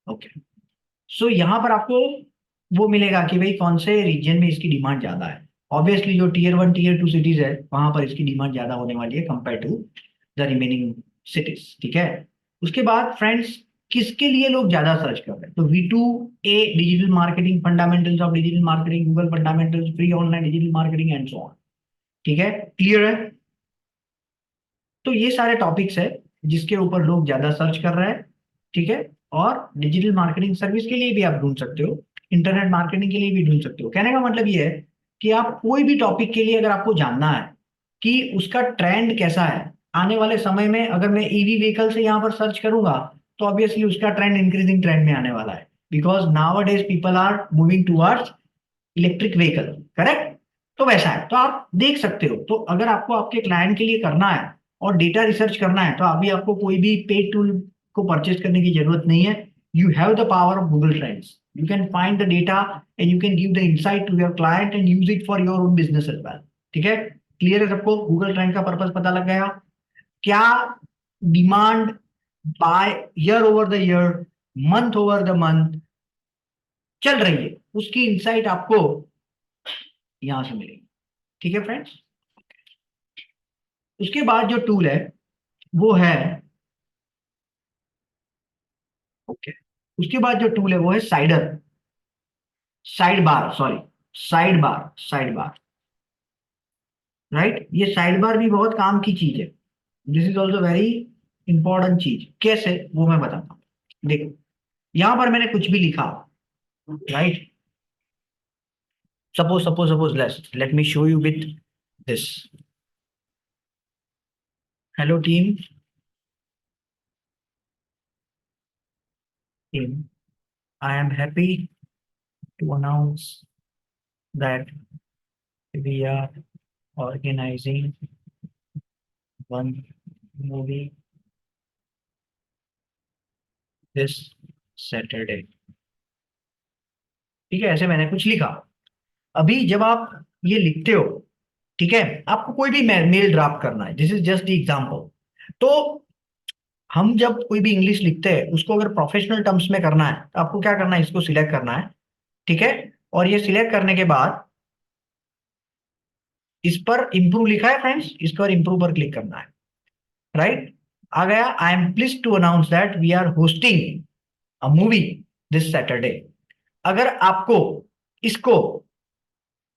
ओके। सो यहाँ पर आपको वो मिलेगा कि भाई कौन से रीजन में इसकी डिमांड ज्यादा है। ऑब्वियसली जो Tier 1 Tier 2 सिटीज है वहां पर इसकी डिमांड ज्यादा होने वाली है compare to the remaining cities. ठीक है। उसके बाद फ्रेंड्स, किसके लिए लोग ज्यादा सर्च कर रहे हैं, तो V2A digital marketing, fundamentals of digital marketing, Google fundamentals, free online digital marketing and so on. ठीक है। क्लियर है? तो ये सारे टॉपिक्स है जिसके ऊपर लोग ज्यादा सर्च कर रहे हैं। ठीक है। और डिजिटल मार्केटिंग सर्विस के लिए भी आप ढूंढ सकते हो, इंटरनेट मार्केटिंग के लिए भी ढूंढ सकते हो। कहने का मतलब ये है कि आप कोई भी टॉपिक के लिए अगर आपको जानना है कि उसका ट्रेंड कैसा है आने वाले समय में, अगर मैं ईवी व्हीकल से यहाँ पर सर्च करूंगा तो ऑब्वियसली उसका ट्रेंड इंक्रीजिंग ट्रेंड में आने वाला है, because nowadays people are moving towards electric vehicle. Correct. तो वैसा है, तो आप देख सकते हो। तो अगर आपको आपके क्लाइंट के लिए करना है और डेटा रिसर्च करना है तो अभी आपको कोई भी पेड टूल को परचेज करने की जरूरत नहीं है। You have the power of Google Trends, you can find the data and you can give the insight to your client and use it for your own business as well. ठीक है। क्लियर है सबको? गूगल ट्रेंड का पर्पस पता लग गया, क्या demand by year over the year, month over the month चल रही है, उसकी इंसाइट आपको यहां से मिलेगी। ठीक है फ्रेंड्स। उसके बाद जो टूल है वो है, ओके, उसके बाद जो टूल है वो है side bar, sorry, side bar, right. ये साइड बार भी बहुत काम की चीज है। This is also very important चीज। कैसे, वो मैं बताता हूँ। देखो, यहां पर मैंने कुछ भी लिखा, right. Suppose let me show you with this. Hello team, I am happy to announce that we are organising one movie this Saturday. ठीक है, ऐसे मैंने कुछ लिखा। अभी जब आप ये लिखते हो, ठीक है, आपको कोई भी मेल ड्राफ्ट करना है, this is just the example. तो हम जब कोई भी इंग्लिश लिखते हैं, उसको अगर प्रोफेशनल टर्म्स में करना है तो आपको क्या करना है, इसको सिलेक्ट करना है। ठीक है, और ये सिलेक्ट करने के बाद इस पर इंप्रूव लिखा है फ्रेंड्स, इस पर इंप्रूव पर क्लिक करना है, राइट। आ गया, I am pleased to announce that we are hosting a movie this Saturday. अगर आपको इसको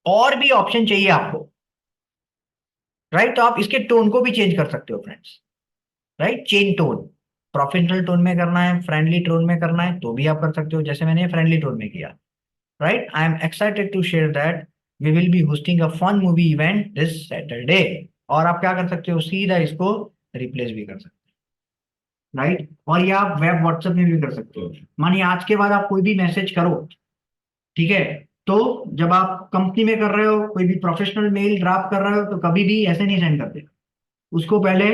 और भी ऑप्शन चाहिए आपको, राइट, तो आप इसके टोन को भी चेंज कर सकते हो friends, right. Change tone, professional tone में करना है, फ्रेंडली टोन में करना है तो भी आप कर सकते हो, जैसे मैंने फ्रेंडली टोन में किया, right. I am excited to share that we will be hosting a fun movie event this Saturday. और आप क्या कर सकते हो, सीधा इसको रिप्लेस भी कर सकते हो, राइट। और ये आप वेब व्हाट्सएप में भी कर सकते हो। मानिए आज के बाद आप कोई भी मैसेज करो, ठीक है, तो जब आप कंपनी में कर रहे हो, कोई भी प्रोफेशनल मेल ड्राफ्ट कर रहे हो, तो कभी भी ऐसे नहीं सेंड करते। उसको पहले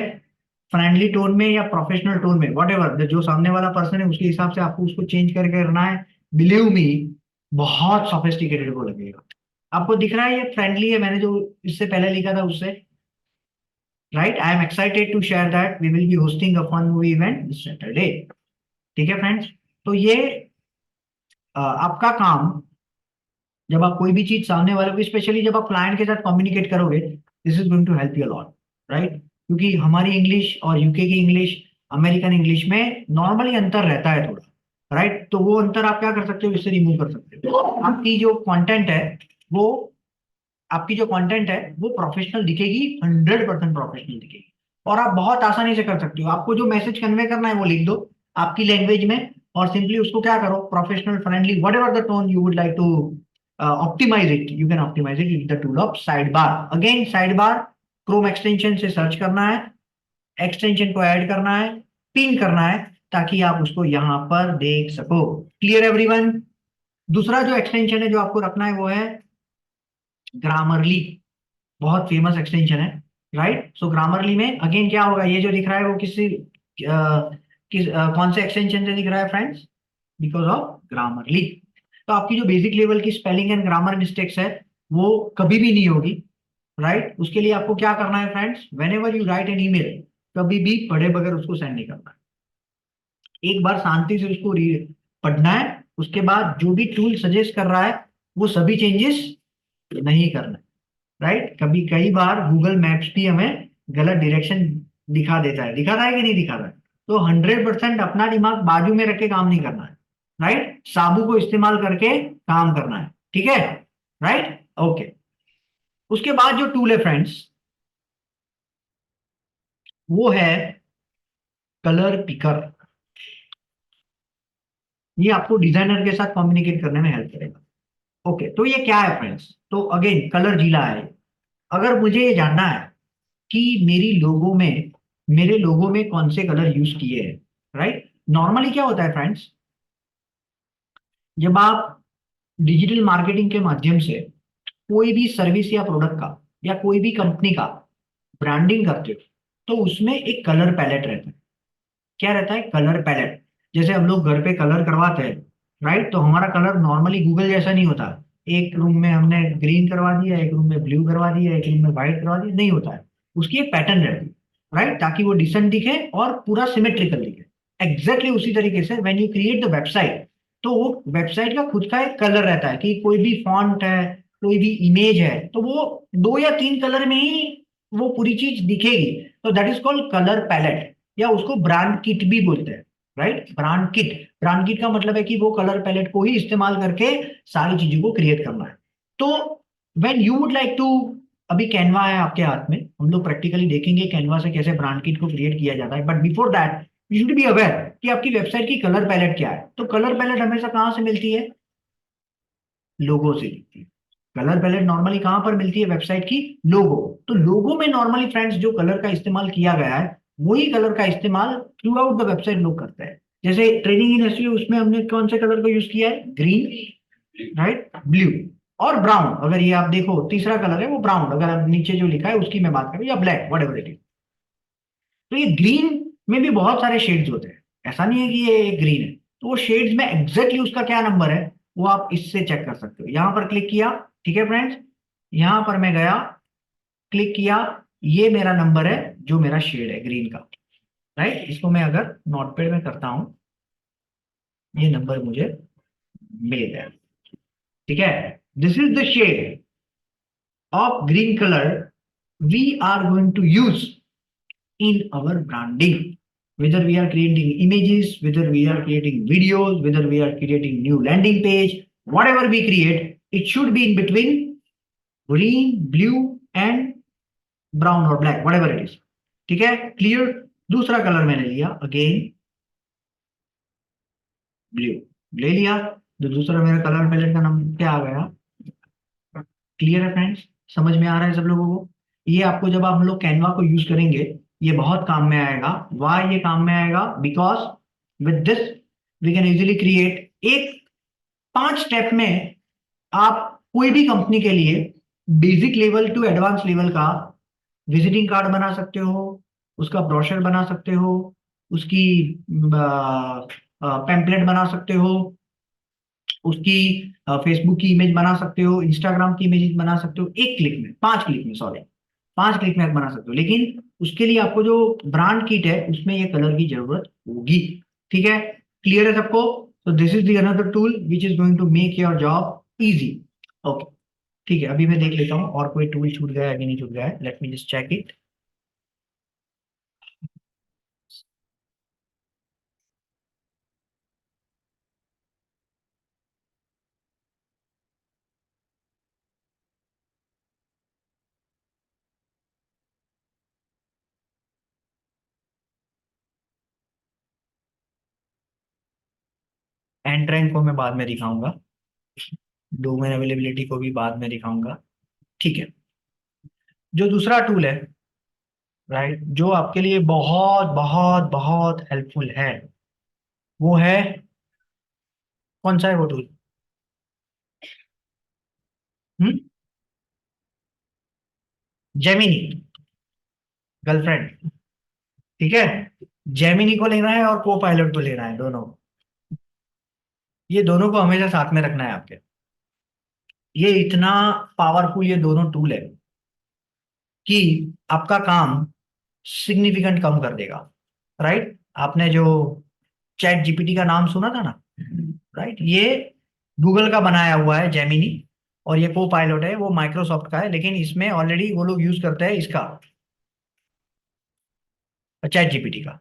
फ्रेंडली टोन में या प्रोफेशनल टोन में, वट एवर जो सामने वाला पर्सन है उसके हिसाब से आपको उसको चेंज करके करना है। बिलीव मी, बहुत सोफिस्टिकेटेड को लगेगा। आपको दिख रहा है ये फ्रेंडली है, मैंने जो इससे पहले लिखा था उससे, right. I am excited to share that we will be hosting a fun movie event this Saturday. ठीक है फ्रेंड्स। तो ये आपका काम, जब आप कोई भी चीज सामने वाले को, स्पेशली जब आप क्लाइंट के साथ कम्युनिकेट करोगे, this is going to help you lot, right. क्योंकि हमारी इंग्लिश और यूके की इंग्लिश, अमेरिकन इंग्लिश में नॉर्मली अंतर रहता है थोड़ा, राइट। तो वो अंतर आप क्या कर सकते हो, इससे रिमूव कर सकते हो। वो आपकी जो कंटेंट है वो प्रोफेशनल दिखेगी, 100% प्रोफेशनल दिखेगी। और आप बहुत आसानी से कर सकते हो। आपको जो मैसेज कन्वे करना है वो लिख दो आपकी लैंग्वेज में, और सिंपली उसको क्या करो, professional, friendly, whatever the tone you would like to optimise it, you can optimise it with the tool of sidebar. Again sidebar Chrome extension से सर्च करना है, एक्सटेंशन को ऐड करना है, पिन करना है, ताकि आप उसको यहां पर देख सको। Clear everyone. दूसरा जो एक्सटेंशन है जो आपको रखना है वो है ग्रामरली। बहुत फेमस एक्सटेंशन है, राइट। सो ग्रामरली में अगेन क्या होगा, ये जो दिख रहा है वो कौन से एक्सटेंशन से दिख रहा है फ्रेंड्स, बिकॉज ऑफ ग्रामरली। तो आपकी जो बेसिक लेवल की स्पेलिंग एंड ग्रामर मिस्टेक्स है वो कभी भी नहीं होगी, राइट। उसके लिए आपको क्या करना है friends, whenever you write an email, कभी भी पढ़े बगैर उसको सेंड नहीं करना है। एक बार शांति से उसको पढ़ना है, उसके बाद जो भी टूल सजेस्ट कर रहा है वो सभी चेंजेस नहीं करना है, राइट। कभी कई बार गूगल मैप्स भी हमें गलत डायरेक्शन दिखाता है कि नहीं दिखाता है। तो 100% अपना दिमाग बाजू में रख के काम नहीं करना है, राइट। साबु को इस्तेमाल करके काम करना है, ठीक है, राइट, ओके। उसके बाद जो टूल है फ्रेंड्स वो है कलर पिकर। ये आपको डिजाइनर के साथ कम्युनिकेट करने में हेल्प करेगा। ओके, तो ये क्या है फ्रेंड्स, तो अगेन कलर जिला है। अगर मुझे ये जानना है कि मेरे लोगों में कौन से कलर यूज किए हैं, राइट। नॉर्मली क्या होता है फ्रेंड्स, जब आप डिजिटल मार्केटिंग के माध्यम से कोई भी सर्विस या प्रोडक्ट का या कोई भी कंपनी का ब्रांडिंग करते हो, तो उसमें एक कलर पैलेट रहता है। क्या रहता है, कलर पैलेट। जैसे हम लोग घर पे कलर करवाते हैं, राइट, तो हमारा कलर नॉर्मली गूगल जैसा नहीं होता। एक रूम में हमने ग्रीन करवा दिया, एक रूम में ब्लू करवा दिया, एक रूम में व्हाइट करवा दिया, नहीं होता है। उसकी एक पैटर्न रहती है, राइट, ताकि वो डिसेंट दिखे और पूरा सिमेट्रिकल दिखे। एग्जैक्टली उसी तरीके से when you create the website, तो वो वेबसाइट का खुद का एक कलर रहता है कि कोई भी फॉन्ट है, कोई भी इमेज है, तो वो 2 या 3 कलर में ही वो पूरी चीज दिखेगी। तो that is called colour palette, या उसको ब्रांड किट भी बोलते हैं, राइट। ब्रांड किट का मतलब है कि वो कलर पैलेट को ही इस्तेमाल करके सारी चीजों को क्रिएट करना है। तो when you would like to, अभी कैनवा है आपके हाथ में, हम लोग प्रैक्टिकली देखेंगे कैनवा से कैसे ब्रांड किट को क्रिएट किया जाता है। But before that you should be aware कि आपकी वेबसाइट की कलर पैलेट क्या है। तो कलर पैलेट हमेशा कहाँ से मिलती है? लोगो से मिलती है। कलर पैलेट नॉर्मली कहां पर मिलती है? वेबसाइट की लोगो। तो लोगो में नॉर्मली फ्रेंड्स जो कलर का इस्तेमाल किया गया है, वही कलर का इस्तेमाल थ्रू आउट द वेबसाइट लोग करते हैं। जैसे ट्रेनिंग इन एसईओ, उसमें हमने कौन से कलर को यूज किया है? ग्रीन, राइट, ब्लू और ब्राउन। अगर ये आप देखो तीसरा कलर है वो ब्राउन, अगर आप नीचे जो लिखा है उसकी मैं बात करूं, या black, what ever it is. तो ये ग्रीन में भी बहुत सारे शेड्स होते हैं, ऐसा नहीं है कि ये ग्रीन है। तो वो शेड्स में एग्जैक्टली उसका क्या नंबर है वो आप इससे चेक कर सकते हो। यहां पर क्लिक किया, ठीक है फ्रेंड्स, यहां पर मैं गया, क्लिक किया, ये मेरा नंबर है जो मेरा शेड है ग्रीन का, राइट। इसको मैं अगर नोटपैड में करता हूं, ये नंबर मुझे मिल गया, ठीक है। This is the shade of green colour we are going to use in our branding, whether we are creating images, whether we are creating videos, whether we are creating new landing page, whatever we create, it should be in between green, blue and brown or black, whatever it is, ठीक है, क्लियर। दूसरा कलर मैंने लिया, अगेन ब्लू ले लिया, तो दूसरा मेरा कलर पैलेट का नाम क्या आ गया? क्लियर है फ्रेंड्स? समझ में आ रहा है सब लोगों को? ये आपको जब आप हम लोग कैनवा को यूज करेंगे, ये बहुत काम में आएगा। वाई ये काम में आएगा? Because with this we can easily create एक 5 स्टेप में आप कोई भी कंपनी के लिए basic level to advance level का विजिटिंग कार्ड बना सकते हो, उसका ब्रोशर बना सकते हो, उसकी पैम्पलेट बना सकते हो, उसकी फेसबुक की इमेज बना सकते हो, इंस्टाग्राम की इमेज बना सकते हो, एक क्लिक में, 5 क्लिक में, सॉरी 5 क्लिक में आप बना सकते हो। लेकिन उसके लिए आपको जो ब्रांड किट है उसमें ये कलर की जरूरत होगी, ठीक है। क्लियर है सबको? तो this is the another tool which is going to make your job easy. Okay, ठीक है, अभी मैं देख लेता हूँ और कोई टूल छूट गया है कि नहीं छूट गया है। Let me just check it. And rank को मैं बाद में दिखाऊंगा, डोमेन अवेलेबिलिटी को भी बाद में दिखाऊंगा, ठीक है। जो दूसरा टूल है, राइट, जो आपके लिए बहुत बहुत बहुत हेल्पफुल है, वो है, कौन सा है वो टूल? जेमिनी, गर्लफ्रेंड, ठीक है। जेमिनी को लेना है और को पायलट को लेना है, दोनों। ये दोनों को हमेशा साथ में रखना है आपके। ये इतना पावरफुल ये दोनों टूल है कि आपका काम सिग्निफिकेंट कम कर देगा, राइट। आपने जो चैट जीपीटी का नाम सुना था ना, राइट, ये गूगल का बनाया हुआ है जेमिनी, और ये को पायलट है वो माइक्रोसॉफ्ट का है, लेकिन इसमें ऑलरेडी वो लोग यूज करते हैं इसका, चैट जीपीटी का।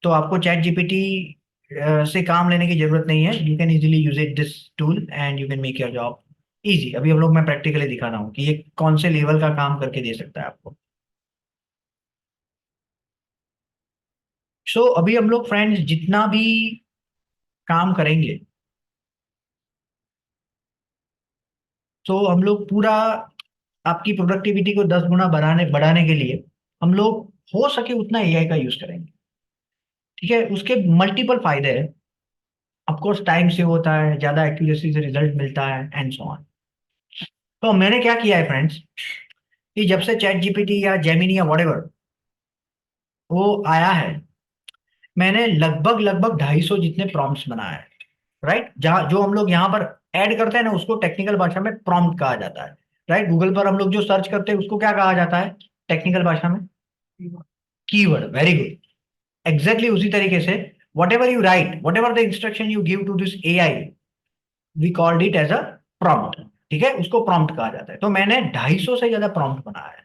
तो आपको चैट जीपीटी से काम लेने की जरूरत नहीं है। You can easily use it this tool and you can make your job easy. अभी हम लोग, मैं प्रैक्टिकली दिखा रहा हूँ कि ये कौन से लेवल का काम करके दे सकता है आपको। सो अभी हम लोग फ्रेंड्स जितना भी काम करेंगे, तो हम लोग पूरा आपकी प्रोडक्टिविटी को 10 गुना बढ़ाने बढ़ाने के लिए हम लोग हो सके उतना एआई का यूज करेंगे, ठीक है। उसके मल्टीपल फायदे हैं। ऑफकोर्स टाइम सेव होता है, ज्यादा एक्यूरेसी से रिजल्ट मिलता है एंड सो ऑन। तो मैंने क्या किया है फ्रेंड्स, कि जब से चैट जीपीटी या जेमिनी या व्हाटएवर वो आया है, मैंने लगभग लगभग 250 जितने प्रॉम्प्ट्स बनाए हैं, राइट। जहाँ जो हम लोग यहाँ पर ऐड करते हैं ना, उसको टेक्निकल भाषा में प्रॉम्प्ट कहा जाता है, राइट। गूगल पर हम लोग जो सर्च करते हैं उसको क्या कहा जाता है टेक्निकल भाषा में? Keyword, very good. एग्जैक्टली उसी तरीके से whatever you write, whatever the instruction you give to this AI, we called it as a prompt, ठीक है, उसको प्रॉम्प्ट कहा जाता है। तो मैंने 250 से ज्यादा प्रॉम्प्ट बनाया है,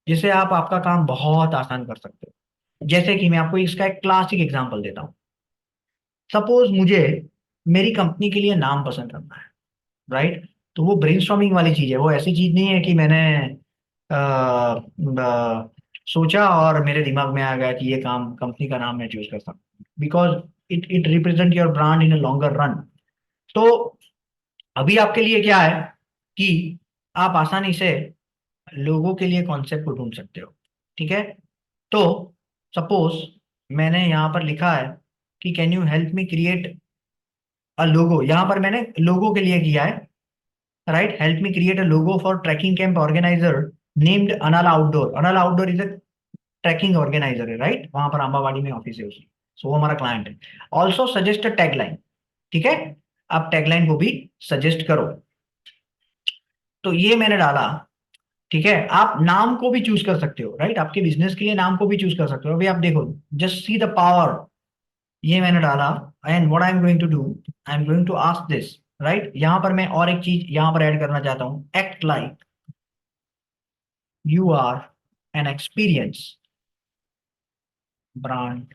जिससे आप आपका काम बहुत आसान कर सकते हो। जैसे कि मैं आपको इसका एक क्लासिक एग्जांपल देता हूँ। सपोज मुझे मेरी कंपनी के लिए नाम पसंद करना है, राइट? तो वो ब्रेनस्टॉर्मिंग वाली चीज है, वो ऐसी चीज नहीं है कि मैंने सोचा और मेरे दिमाग में आ गया कि ये काम कंपनी का नाम मैं चूज कर सकता हूँ, because it it represent your brand in a longer run. तो अभी आपके लिए क्या है कि आप आसानी से लोगों के लिए कॉन्सेप्ट को ढूंढ सकते हो, ठीक है? तो सपोज मैंने यहाँ पर लिखा है कि can you help me create a logo, यहाँ पर मैंने लोगो के लिए किया है, right? Help me create a logo for trekking camp organiser named Anala outdoor. Anala outdoor is a trekking organiser है, राइट? वहां पर आंबावाड़ी में ऑफिस है उसकी, सो वो हमारा क्लाइंट है। ऑल्सो सजेस्ट अ टैगलाइन, ठीक है? आप टैगलाइन को भी सजेस्ट करो। तो ये मैंने डाला, ठीक है? आप नाम को भी चूज कर सकते हो, राइट? आपके बिजनेस के लिए नाम को भी चूज कर सकते हो। अभी आप देखो, जस्ट सी द पावर। ये मैंने डाला, and what I am going to do, I am going to ask this, right? यहां पर मैं और एक चीज यहां पर ऐड करना चाहता हूं, act like you are an experience brand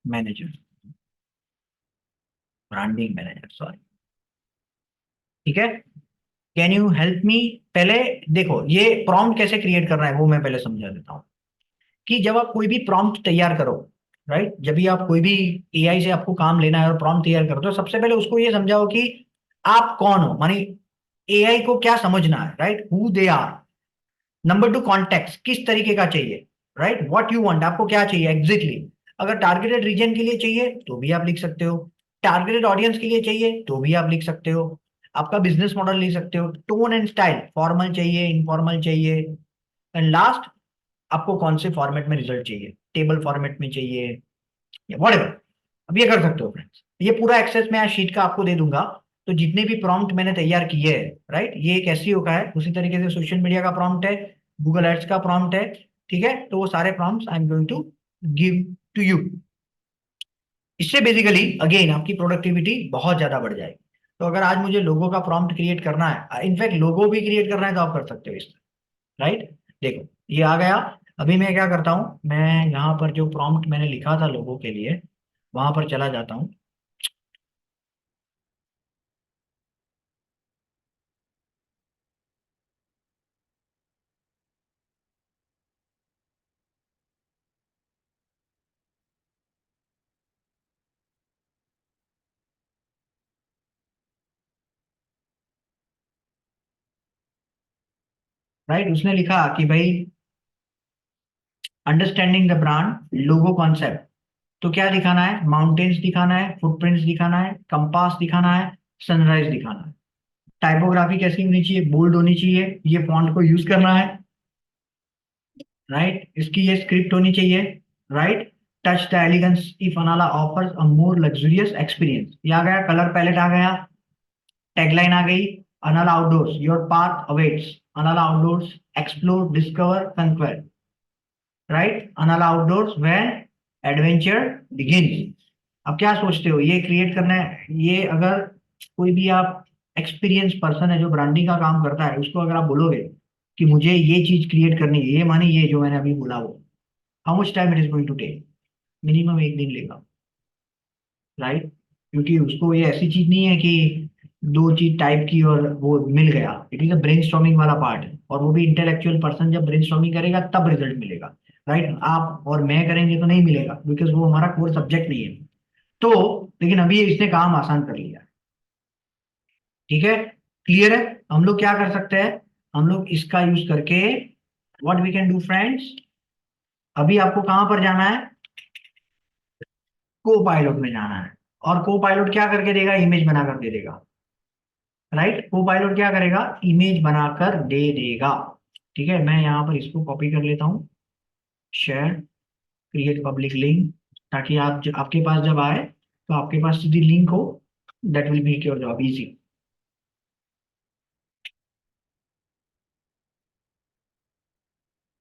manager, branding manager, sorry, ठीक है? Can you help me. पहले देखो, ये प्रॉम्प्ट कैसे क्रिएट करना है वो मैं पहले समझा देता हूँ। कि जब आप कोई भी प्रॉम्प्ट तैयार करो, राइट, जब भी आप कोई भी एआई से आपको काम लेना है और प्रॉम्प्ट तैयार करो, तो सबसे पहले उसको ये समझाओ कि आप कौन हो, मानी एआई को क्या समझना है, right? Who they are. Number two, context, किस तरीके का चाहिए, राइट? व्हाट यू वांट, आपको क्या चाहिए एग्जैक्टली exactly? अगर टारगेटेड रीजन के लिए चाहिए तो भी आप लिख सकते हो, टारगेटेड ऑडियंस के लिए चाहिए तो भी आप लिख सकते हो, आपका बिजनेस मॉडल लिख सकते हो, टोन एंड स्टाइल, फॉर्मल चाहिए, इनफॉर्मल चाहिए, एंड लास्ट, आपको कौन से फॉर्मेट में रिजल्ट चाहिए, टेबल फॉर्मेट में चाहिए या व्हाटएवर। अब ये कर सकते हो फ्रेंड्स, ये पूरा एक्सेस मैं आज शीट का आपको दे दूंगा। तो जितने भी प्रॉम्प्ट मैंने तैयार किए हैं, राइट, ये एक एसईओ का है, उसी तरीके से सोशल मीडिया का प्रॉम्प्ट है, गूगल एड्स का प्रॉम्प्ट है, ठीक है? तो वो सारे prompts I am going to give to you. इससे बेसिकली अगेन आपकी प्रोडक्टिविटी बहुत ज्यादा बढ़ जाएगी। तो अगर आज मुझे लोगो का प्रॉम्प्ट क्रिएट करना है, इनफैक्ट लोगो भी क्रिएट करना है, तो आप कर सकते हो इसमें, राइट? देखो, ये आ गया। अभी मैं क्या करता हूँ, मैं यहाँ पर जो प्रॉम्प्ट मैंने लिखा था लोगों के लिए, वहां पर चला जाता हूँ। राइट, उसने लिखा कि भाई understanding the brand logo concept. तो क्या दिखाना है? माउंटेन्स दिखाना है, फुटप्रिंट्स दिखाना है, कंपास दिखाना है, सनराइज दिखाना है। टाइपोग्राफी कैसी होनी चाहिए? बोल्ड होनी चाहिए, ये फॉन्ट को यूज करना है, राइट? इसकी ये स्क्रिप्ट होनी चाहिए, right? Touch the elegance if Anala offers a more luxurious experience. ये आ गया, कलर पैलेट आ गया, टैगलाइन आ गई, Anala outdoors your path awaits, Anala outdoors explore discover conquer, right? Anala outdoors when adventure begins. अब क्या सोचते हो, ये क्रिएट करना है? ये अगर कोई भी आप एक्सपीरियंस पर्सन है जो ब्रांडिंग का काम करता है, उसको अगर आप बोलोगे कि मुझे ये चीज क्रिएट करनी है, ये माने ये जो मैंने अभी बोला, वो how much time it is going to take? Minimum एक दिन लेगा, राइट? क्योंकि उसको ये ऐसी चीज नहीं है कि दो चीज टाइप की और वो मिल गया। इट इज अ ब्रेनस्टॉर्मिंग वाला पार्ट है, और वो भी इंटेलेक्चुअल पर्सन जब ब्रेनस्टॉर्मिंग करेगा तब रिजल्ट मिलेगा, राइट? आप और मैं करेंगे तो नहीं मिलेगा, बिकॉज वो हमारा कोर सब्जेक्ट नहीं है। तो लेकिन अभी इसने काम आसान कर लिया, ठीक है? क्लियर है? हम लोग क्या कर सकते हैं, हम लोग इसका यूज करके what we can do friends, अभी आपको कहां पर जाना है? को पायलट में जाना है। और को पायलट क्या करके देगा? इमेज बनाकर दे देगा, राइट? को पायलट क्या करेगा? इमेज बनाकर दे देगा, ठीक है? मैं यहाँ पर इसको कॉपी कर लेता हूँ, शेयर, क्रिएट पब्लिक लिंक, ताकि आपके पास जब आए तो आपके पास सीधी लिंक हो, that will make your job easy,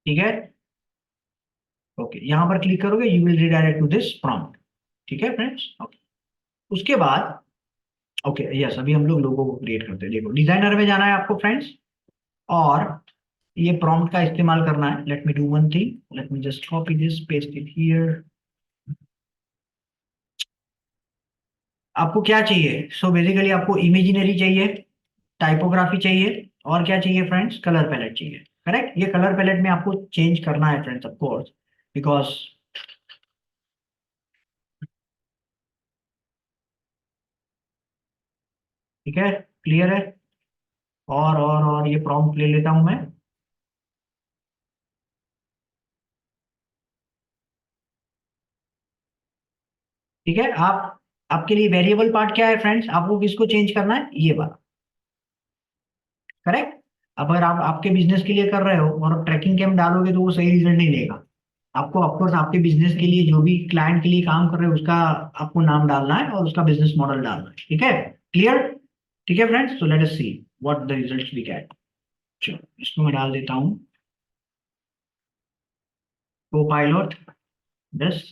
ठीक है? ओके, यहाँ पर क्लिक करोगे, you will redirect to this prompt. ठीक है फ्रेंड्स, ओके। उसके बाद ओके यस, अभी हम लोग लोगों को क्रिएट करते हैं। देखो डिजाइनर में जाना है आपको फ्रेंड्स, और ये प्रॉम्प्ट का इस्तेमाल करना है। Let me do one thing, late me just copy this, paste it here. आपको क्या चाहिए? सो बेसिकली आपको इमेजिनरी चाहिए, टाइपोग्राफी चाहिए, और क्या चाहिए फ्रेंड्स? कलर पैलेट चाहिए। करेक्ट, ये कलर पैलेट में आपको चेंज करना है फ्रेंड्स, ऑफ कोर्स, बिकॉज ठीक है, क्लियर है। और ये प्रॉम्प्ट ले लेता हूं मैं। ठीक है, आप आपके लिए वेरिएबल पार्ट क्या है फ्रेंड्स? आपको किसको चेंज करना है? ये वाला। करेक्ट। अगर आप आपके बिजनेस के लिए कर रहे हो और ट्रैकिंग कैम डालोगे तो वो सही रिजल्ट नहीं देगा। आपको ऑफकोर्स आपके बिजनेस के लिए, जो भी क्लाइंट के लिए काम कर रहे हो, उसका आपको नाम डालना है और उसका बिजनेस मॉडल डालना है। ठीक है, क्लियर। ठीक है फ्रेंड्स, तो let us see what the results we get. चलो इसको मैं डाल देता हूँ, को पायलट बस।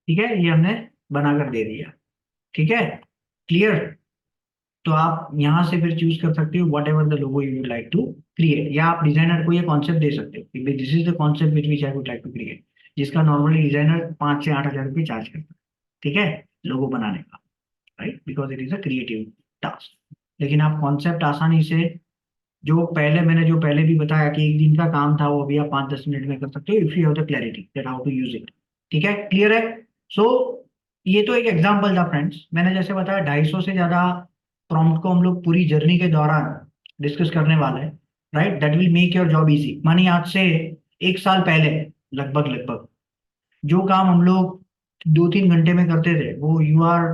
ठीक है, ये हमने बनाकर दे दिया। ठीक है, क्लियर। तो आप यहाँ से फिर चूज कर सकते हो whatever the logo you would like to create, या आप डिजाइनर को ये कॉन्सेप्ट दे सकते हो, this is the concept which which I would like to create, जिसका नॉर्मली डिजाइनर 5 से 8 हज़ार रुपये चार्ज करता है। ठीक है, लोगो बनाने का, right, because it is a creative task. लेकिन आप कॉन्सेप्ट आसानी से, जो पहले भी बताया कि एक दिन का काम था, वो अभी आप 5-10 मिनट में कर सकते हो, if you have the clarity that how to use it. ठीक है, क्लियर है। सो ये तो एक एग्जांपल था फ्रेंड्स। मैंने जैसे बताया 250 से ज्यादा प्रॉम्प्ट को हम लोग पूरी जर्नी के दौरान डिस्कस करने वाले हैं, right. That will make your job easy. मानिए आज से 1 साल पहले, लगभग लगभग, जो काम हम लोग 2-3 घंटे में करते थे, वो यू आर,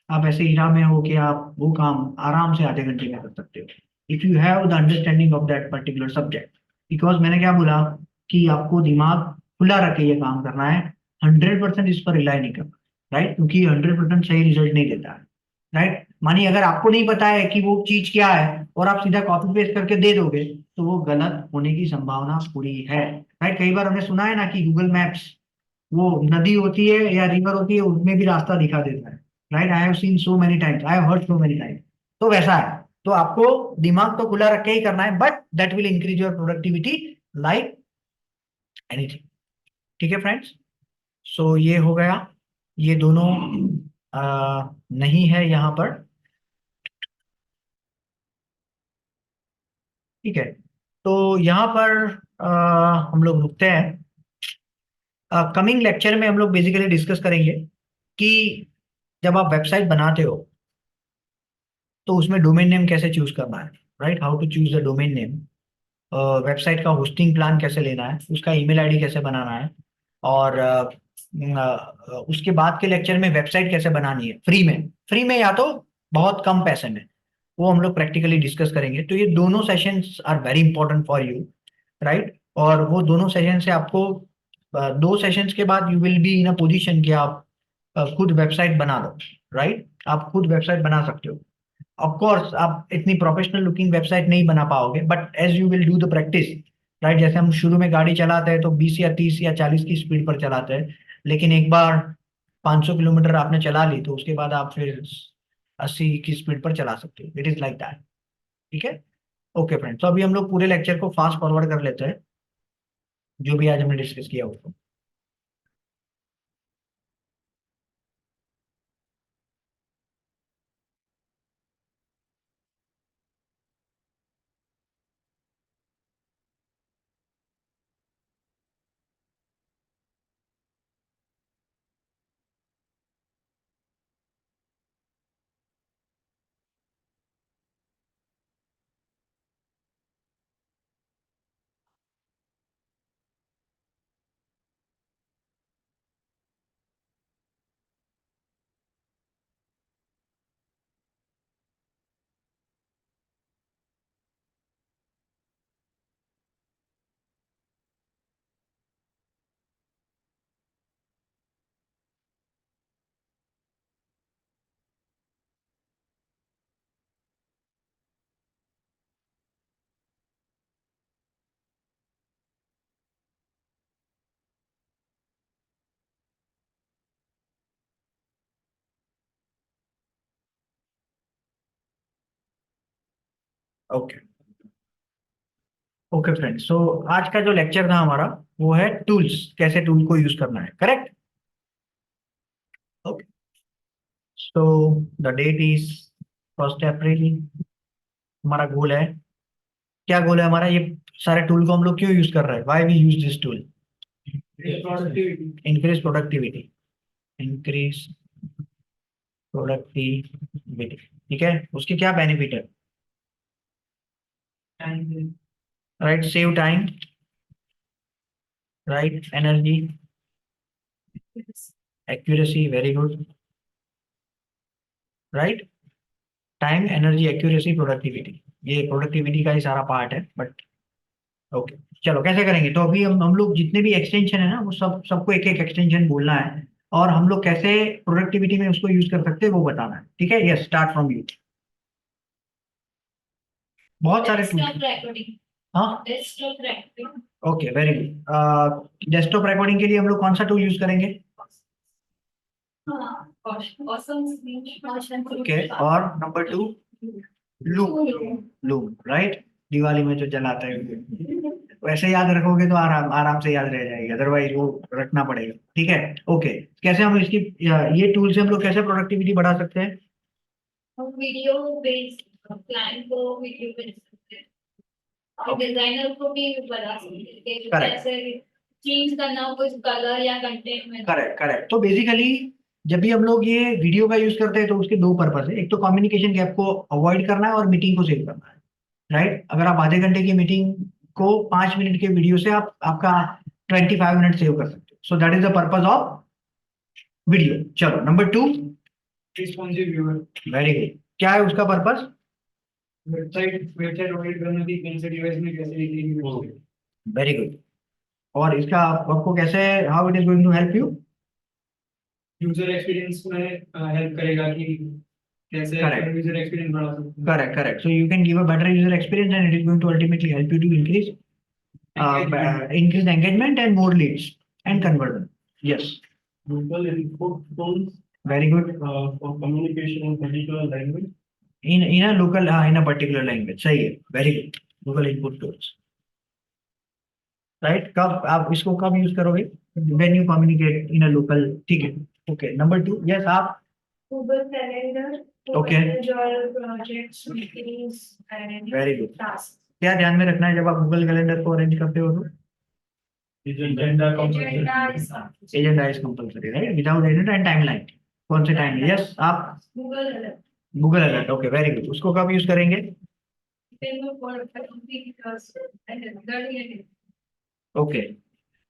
आप ऐसे इरा में हो कि आप वो काम आराम से आधे घंटे में कर सकते हो, if you have the understanding of that particular subject. Because मैंने क्या बोला कि आपको दिमाग खुला रख के ये काम करना है, 100% इस पर रिलाई नहीं करना, राइट, क्योंकि 100% सही रिजल्ट नहीं देता है, राइट। मानिए अगर आपको नहीं पता है कि वो चीज क्या है और आप सीधा कॉपी पेस्ट करके दे दोगे, तो वो गलत होने की संभावना पूरी है, राइट। कई बार हमने सुना है ना कि गूगल मैप्स, वो नदी होती है या रिवर होती है, उसमें भी रास्ता दिखा देता है, right. I have seen so many times, I have heard so many times. तो वैसा है। तो आपको दिमाग तो खुला रख के ही करना है, but that will increase your productivity like anything. ठीक है फ्रेंड्स, सो ये हो गया। ये दोनों नहीं है यहाँ पर। ठीक है, तो यहाँ पर हम लोग रुकते हैं। कमिंग लेक्चर में हम लोग बेसिकली डिस्कस करेंगे कि जब आप वेबसाइट बनाते हो तो उसमें डोमेन नेम कैसे चूज करना है, right, how to choose the domain name. Website का होस्टिंग प्लान कैसे लेना है, उसका ईमेल आईडी कैसे बनाना है, और उसके बाद के लेक्चर में वेबसाइट कैसे बनानी है फ्री में, या तो बहुत कम पैसे में, वो हम लोग प्रैक्टिकली डिस्कस करेंगे। तो ये दोनों sessions are very important for you, right. और वो दोनों सेशन से आपको 2 सेशंस के बाद you will be in a position कि आप खुद वेबसाइट बना दो, राइट। आप खुद वेबसाइट बना सकते हो। ऑफ कोर्स आप इतनी प्रोफेशनल लुकिंग वेबसाइट नहीं बना पाओगे, but as you will do the practice, right. जैसे हम शुरू में गाड़ी चलाते हैं तो 20 या 30 या 40 की स्पीड पर चलाते हैं, लेकिन एक बार 500 किलोमीटर आपने चला ली तो उसके बाद आप फिर 80 की स्पीड पर चला सकते हो। It is like that. ठीक है, ओके फ्रेंड। तो अभी हम लोग पूरे लेक्चर को फास्ट फॉरवर्ड कर लेते हैं, जो भी आज हमने डिस्कस किया उसको। ओके ओके फ्रेंड्स, सो आज का जो लेक्चर था हमारा वो है टूल्स, कैसे टूल को यूज करना है, correct. Okay, so the date is 1 April. हमारा गोल है, क्या गोल है हमारा, ये सारे टूल को हम लोग क्यों यूज कर रहे हैं, why we use this tool? Increase productivity, increase productivity, ठीक है। उसके क्या बेनिफिट है? Right, save time, right, energy, accuracy, very good, right. Time, energy, accuracy, productivity, ये प्रोडक्टिविटी का ही सारा पार्ट है, बट ओके। चलो कैसे करेंगे, तो अभी हम लोग जितने भी एक्सटेंशन है ना, वो सबको एक एक एक्सटेंशन बोलना है, और हम लोग कैसे प्रोडक्टिविटी में उसको यूज कर सकते हैं वो बताना है, ठीक है। Yes, start from you. बहुत सारे टूल। हाँ, okay, very good. Desktop recording के लिए हम लोग कौन सा टूल यूज करेंगे? ओके, और number 2 loom, loom, right, Diwali में जो जलाते हैं, वैसे याद रखोगे तो आराम आराम से याद रह जाएगी, अदरवाइज वो रखना पड़ेगा, ठीक है। ओके, कैसे हम इसकी ये टूल से हम लोग कैसे प्रोडक्टिविटी बढ़ा सकते हैं? वीडियो बेस्ड प्लान को वीडियो बेस्ड सकते हैं और डिजाइनर को भी बता सकते हैं कि Correct. कैसे चेंज करना हो कुछ कलर या कंटेंट में। करेक्ट करेक्ट, तो बेसिकली जब भी हम लोग ये वीडियो का यूज करते हैं तो उसके दो पर्पस है, एक तो कम्युनिकेशन गैप को अवॉइड करना है और मीटिंग को सेव करना है, राइट। अगर आप आधे घंटे की मीटिंग को 5 मिनट के वीडियो से आप आपका 25 मिनट सेव कर सकते हो, so that is the purpose of video. चलो number 2, responsive viewer. Very good, क्या है उसका पर्पस? वेबसाइट ऑडिट करना थी, कौन से डिवाइस में कैसे लिखेंगे वेबसाइट। वेरी गुड, और इसका आपको कैसे, how it is going to help you? User experience में हेल्प करेगा कि कैसे Correct. यूजर एक्सपीरियंस बढ़ा सकते हैं। Correct, correct. So you can give a better user experience, and it is going to ultimately help you to increase engagement and more leads and conversion. Yes, Google input tools very good. for communication in particular language. In a local in a particular language, सही है, very good. Google input tools, right? कब आप इसको कब यूज करोगे? When you communicate in a local, ठीक है। Okay, number 2, yes, आप Google Calendar to Okay. manage your projects, meetings and very good. tasks. क्या ध्यान में रखना है जब आप गूगल कैलेंडर को अरेंज करते हो तो? Agenda is agenda is compulsory, right, without agenda and timeline. कौन से टाइम? यस, आप Google Alert. Google alert, okay, very good. उसको कब यूज करेंगे? Facebook for because and okay,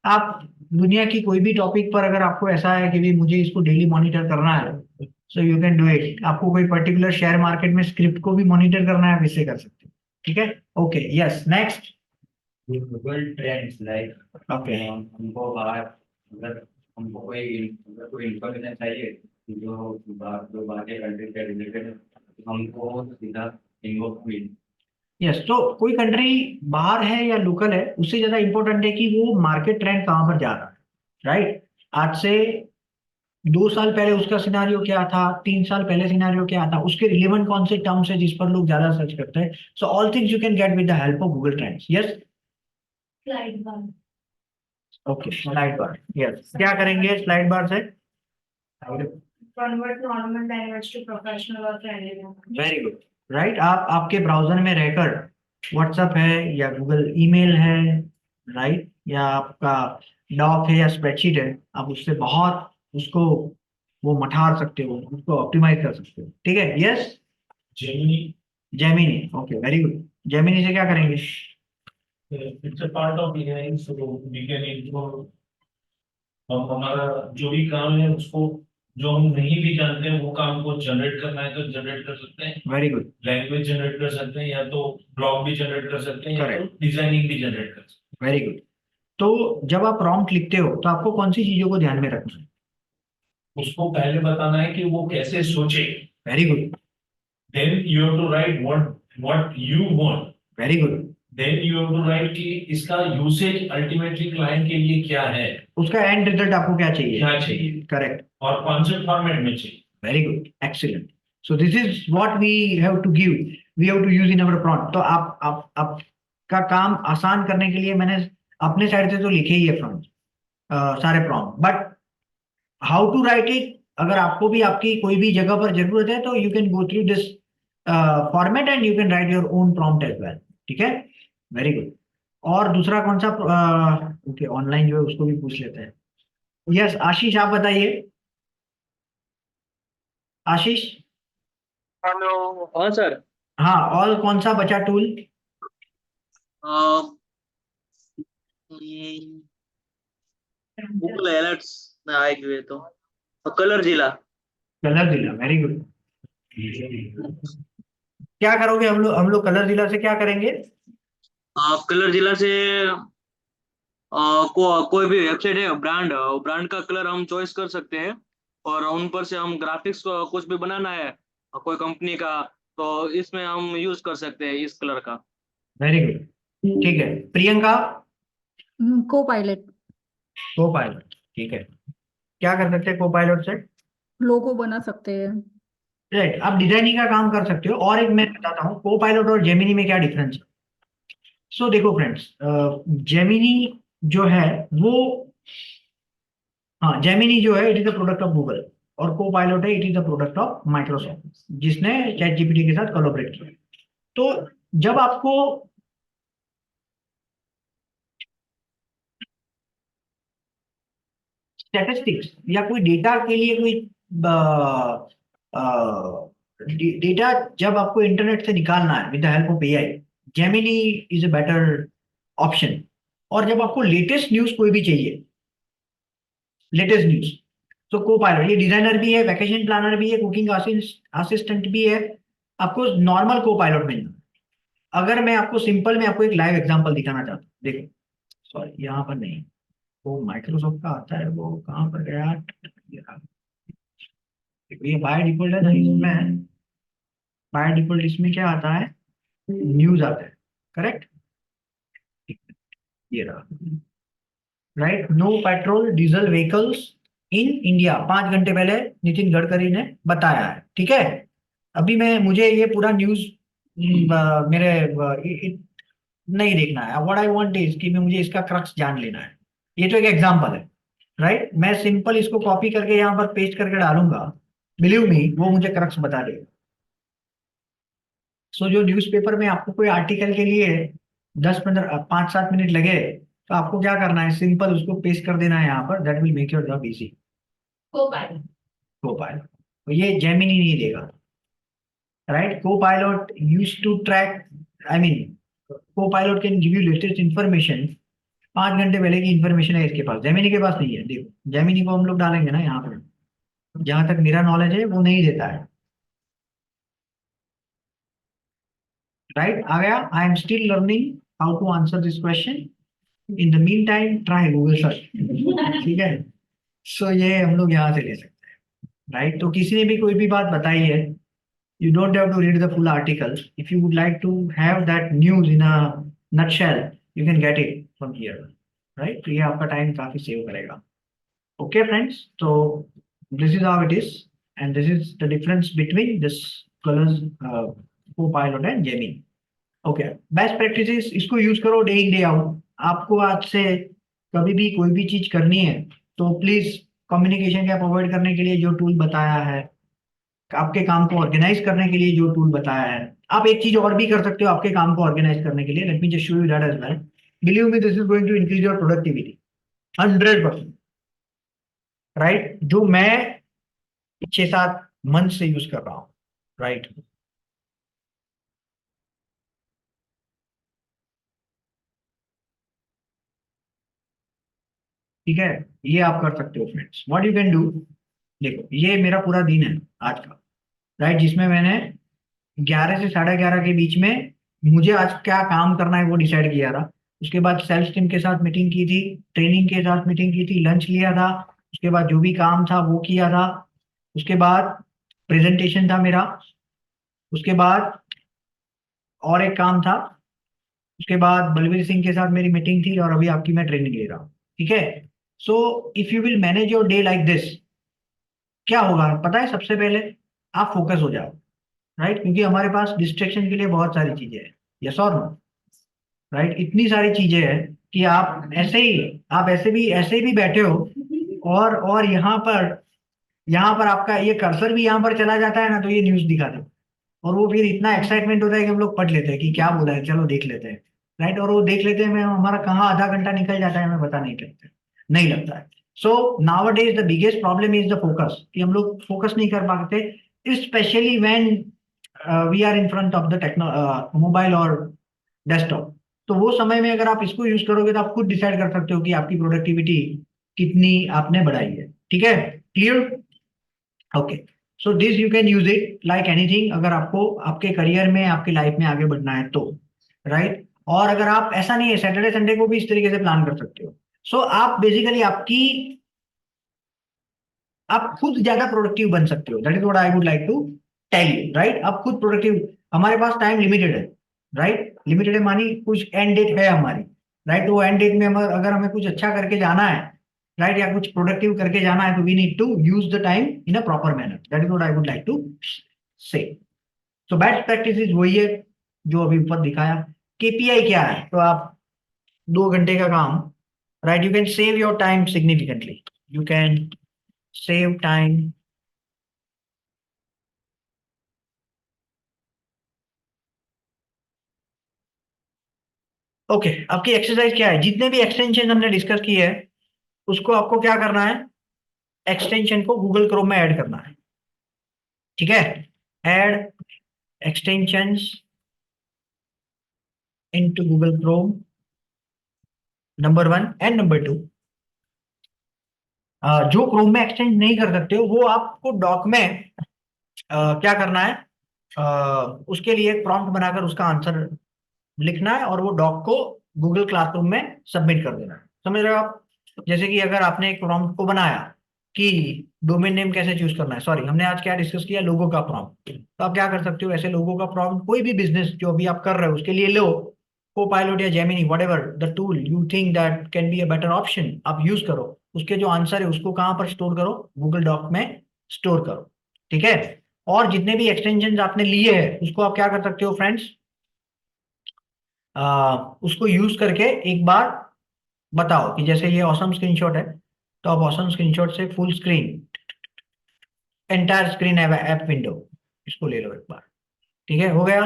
आप दुनिया की कोई भी टॉपिक पर अगर आपको ऐसा है कि भी मुझे इसको डेली मॉनिटर करना है, so you can do it. आपको कोई पर्टिकुलर शेयर मार्केट में स्क्रिप्ट को भी मॉनिटर करना है, आप इससे कर सकते हैं, ठीक है। Okay, yes, next. Google trends like okay, हमको बाहर अगर हमको कोई इंफॉर्मेशन चाहिए जो बाकी कंट्री से रिलेटेड है तो हमको सीधा इनबॉक्स में। यस, तो कोई कंट्री बाहर है या लोकल है, उससे ज्यादा इंपॉर्टेंट है कि वो मार्केट ट्रेंड कहाँ पर जा रहा है, राइट। आज से 2 साल पहले उसका सिनारियो क्या था, 3 साल पहले सिनारियो क्या था, उसके रिलेवेंट कौन से टर्म्स है जिस पर लोग ज्यादा सर्च करते हैं। So all things you can get with the help of Google trends. Yes, slide bar. Okay, slide bar, yes, क्या करेंगे स्लाइड बार से? Convert normal language to professional or friendly language. Very good, right. आप आपके ब्राउजर में रहकर व्हाट्सएप है या गूगल ईमेल है, राइट, या आपका डॉक है या स्प्रेडशीट है, आप उससे बहुत उसको वो मठार सकते हो, उसको ऑप्टिमाइज कर सकते हो, ठीक है। Yes, Gemini, Gemini, okay, very good. Gemini से क्या करेंगे? it's a part of AI, so we can इनको हम हमारा जो भी काम है उसको जो हम नहीं भी जानते हैं वो काम को जनरेट करना है तो जनरेट कर सकते हैं, वेरी गुड, लैंग्वेज जनरेट कर सकते हैं या तो ब्लॉग भी जनरेट कर सकते हैं या तो Correct. डिजाइनिंग भी जनरेट कर सकते वेरी गुड। तो जब आप प्रॉम्प्ट लिखते हो तो आपको कौन सी चीजों को ध्यान में रखना है? हैं। उसको पहले बताना है कि वो कैसे सोचे, very good, then you have to write what you want, very good. Then you have to write कि इसका यूसेज अल्टीमेटली क्लाइंट के लिए क्या है, उसका एंड रिजल्ट आपको क्या चाहिए? क्या चाहिए करेक्ट, और कौन से फॉर्मेट में चाहिए। very good, excellent. So this is what we have to give. We have to use in our prompt. तो आपका काम आसान करने के लिए मैंने अपने साइड से तो लिखे ही है प्रॉम्प्ट, सारे prompt, but how to write it, अगर आपको भी आपकी कोई भी जगह पर जरूरत है तो you can go through this format and you can write your own prompt as well. ठीक है, वेरी गुड। और दूसरा कौन सा, ओके ऑनलाइन जो है उसको भी पूछ लेते हैं। यस आशीष, आप बताइए। आशीष, हेलो। हाँ सर। हाँ, और कौन सा बचा टूल? गूगल अलर्ट्स में आए हुए तो कलर जिला। कलर जिला, वेरी गुड। क्या करोगे हम लोग कलर जिला से क्या करेंगे? कलर जिला से कोई भी वेबसाइट है ब्रांड, ब्रांड का कलर हम चॉइस कर सकते हैं और उन पर से हम ग्राफिक्स कुछ भी बनाना है कोई कंपनी का, तो इसमें हम यूज कर सकते हैं इस कलर का। वेरी गुड, ठीक है। प्रियंका? को पायलट, को पायलट, ठीक है। क्या कर सकते हैं को पायलट से? लोगो बना सकते हैं। राइट, आप डिजाइनिंग का काम कर सकते हो। और एक मैं बताता हूँ को पायलट और जेमिनी में क्या डिफरेंस है। सो देखो फ्रेंड्स, जेमिनी जो है वो, हाँ जेमिनी जो है it is the product of Google, और को पायलट है it is the product of Microsoft, जिसने चैट जीपीटी के साथ कोलैबोरेट किया। तो जब आपको स्टैटिस्टिक्स या कोई डेटा के लिए कोई डेटा जब आपको इंटरनेट से निकालना है with the help of AI, Gemini is a better option. और जब आपको लेटेस्ट न्यूज कोई भी चाहिए, लेटेस्ट न्यूज, तो को पायलट, ये डिजाइनर भी है, वैकेशन प्लानर भी है, कुकिंग असिस्टेंट भी है, आपको नॉर्मल को पायलट मिलना। अगर मैं आपको सिंपल में आपको एक लाइव एग्जांपल दिखाना चाहता हूँ, देखो, सॉरी यहाँ पर नहीं, वो माइक्रोसॉफ्ट का आता है, वो कहाँ पर गया, ये रहा। देखो ये बाय डिफॉल्ट है, इसमें बाय डिफॉल्ट इसमें क्या आता है, न्यूज आता है, करेक्ट, ये रहा। Right, no petrol diesel vehicles in India, 5 घंटे पहले नितिन गडकरी ने बताया है। ठीक है, अभी मैं, मुझे ये पूरा न्यूज मेरे नहीं देखना है। व्हाट आई वांट इज कि मुझे इसका क्रक्स जान लेना है। ये तो एक एग्जांपल है, राइट। मैं सिंपल इसको कॉपी करके यहाँ पर पेस्ट करके डालूंगा, बिलीव मी वो मुझे क्रक्स बता देगा। सो जो न्यूज़पेपर में आपको कोई आर्टिकल के लिए 10-15 5-7 मिनट लगे, तो आपको क्या करना है, सिंपल उसको पेस्ट कर देना है यहाँ पर, that will make your job easy. Copilot. Copilot, तो ये जेमिनी नहीं देगा, right. Copilot use to track, I mean copilot can give you latest information, 5 घंटे पहले की इन्फॉर्मेशन है इसके पास, जेमिनी के पास नहीं है। देखो जेमिनी को हम लोग डालेंगे ना यहाँ पर, जहां तक मेरा नॉलेज है वो नहीं देता है, राइट। आ गया, I am still learning how to answer this question, in the meantime try Google search. ठीक है, सो ये हम लोग यहाँ से ले सकते हैं, राइट। तो किसी ने भी कोई भी बात बताई है, you don't have to read the full article. If you would like to have that news in a nutshell, you can get it from here, right? तो ये आपका टाइम काफी सेव करेगा। Okay friends, so this is how it is, and this is the difference between this colors, Copilot and Gemini. Okay, best practices, इसको यूज करो डे इन डे आउट। आपको आज से कभी भी कोई भी चीज करनी है तो प्लीज कम्युनिकेशन गैप अवॉइड करने के लिए जो टूल बताया है, आपके काम को ऑर्गेनाइज करने के लिए जो टूल बताया है, आप एक चीज और भी कर सकते हो आपके काम को ऑर्गेनाइज करने के लिए। Let me just show you that as well. Believe me, this is going to increase your productivity 100%, right. जो मैं 6-7 मंथ से यूज कर रहा हूँ, राइट। ठीक है, ये आप कर सकते हो friends. What you can do, देखो ये मेरा पूरा दिन है आज का, राइट, जिसमें मैंने 11 से 11:30 के बीच में मुझे आज क्या काम करना है वो डिसाइड किया था। उसके बाद सेल्स टीम के साथ मीटिंग की थी, ट्रेनिंग के साथ मीटिंग की थी, लंच लिया था, उसके बाद जो भी काम था वो किया था, उसके बाद प्रेजेंटेशन था मेरा, उसके बाद और एक काम था, उसके बाद बलवीर सिंह के साथ मेरी मीटिंग थी, और अभी आपकी मैं ट्रेनिंग ले रहा हूँ। ठीक है, so if you will manage your day like this, क्या होगा पता है, सबसे पहले आप फोकस हो जाओ, राइट, क्योंकि हमारे पास डिस्ट्रैक्शन के लिए बहुत सारी चीजें हैं, यस और नो, राइट, इतनी सारी चीजें हैं कि आप ऐसे भी बैठे हो और यहाँ पर आपका ये कर्सर भी यहाँ पर चला जाता है ना, तो ये न्यूज दिखा दो, और वो फिर इतना एक्साइटमेंट होता है कि हम लोग पढ़ लेते हैं कि क्या बोला है, चलो देख लेते हैं, राइट, और वो देख लेते हैं, मैं हमारा कहाँ आधा घंटा निकल जाता है हमें पता नहीं लगता है। So nowadays the biggest problem is the focus, कि हम लोग फोकस नहीं कर पाते, especially when we are in front of the mobile और डेस्कटॉप। तो वो समय में अगर आप इसको यूज करोगे तो आप खुद डिसाइड कर सकते हो कि आपकी प्रोडक्टिविटी कितनी आपने बढ़ाई है, ठीक है, clear, okay. So this you can use it like anything, अगर आपको आपके करियर में आपकी लाइफ में आगे बढ़ना है तो, राइट, और अगर आप, ऐसा नहीं है, सैटरडे संडे को भी इस तरीके से प्लान कर सकते हो। सो आप बेसिकली आप खुद ज्यादा प्रोडक्टिव बन सकते हो, that is what I would like to tell you, right. आप खुद प्रोडक्टिव, हमारे पास टाइम लिमिटेड है, राइट, लिमिटेड है मानी कुछ एंड डेट है हमारी, राइट, तो एंड डेट में अगर हमें कुछ अच्छा करके जाना है, राइट, या कुछ प्रोडक्टिव करके जाना है, तो we need to use the time in a proper manner, that is what I would like to say. So best practice is वही है जो अभी ऊपर दिखाया। केपीआई क्या है, तो आप 2 घंटे का काम, right, you can save your time significantly, you can save time, okay. आपकी एक्सरसाइज क्या है, जितने भी एक्सटेंशन हमने डिस्कस किए हैं उसको आपको क्या करना है, एक्सटेंशन को गूगल क्रोम में ऐड करना है, ठीक है, add extensions into Google Chrome, number 1 and number 2। जो क्रोम में एक्सटेंड नहीं कर सकते हो वो आपको डॉक में क्या करना है, उसके लिए एक प्रॉम्प्ट बनाकर उसका आंसर लिखना है और वो डॉक को गूगल क्लासरूम में सबमिट कर देना है, समझ रहे हो आप। जैसे कि अगर आपने एक प्रॉम्प्ट को बनाया कि डोमेन नेम कैसे चूज करना है, सॉरी हमने आज क्या डिस्कस किया, लोगो का प्रॉम्प्ट, तो आप क्या कर सकते हो, ऐसे लोगो का प्रॉम्प्ट कोई भी बिजनेस जो अभी आप कर रहे हो उसके लिए लो, कोपायलट या Gemini, whatever the tool you think that can be a better option, आप यूज करो, उसके जो आंसर है उसको कहाँ पर स्टोर करो, गूगल डॉक में स्टोर करो, ठीक है। और जितने भी एक्सटेंशन आपने लिए हैं उसको आप क्या कर सकते हो फ्रेंड्स, उसको यूज करके एक बार बताओ कि जैसे ये ऑसम स्क्रीनशॉट है, तो आप ऑसम स्क्रीनशॉट से full screen, entire screen app window, इसको ले लो एक बार, ठीक है, हो गया,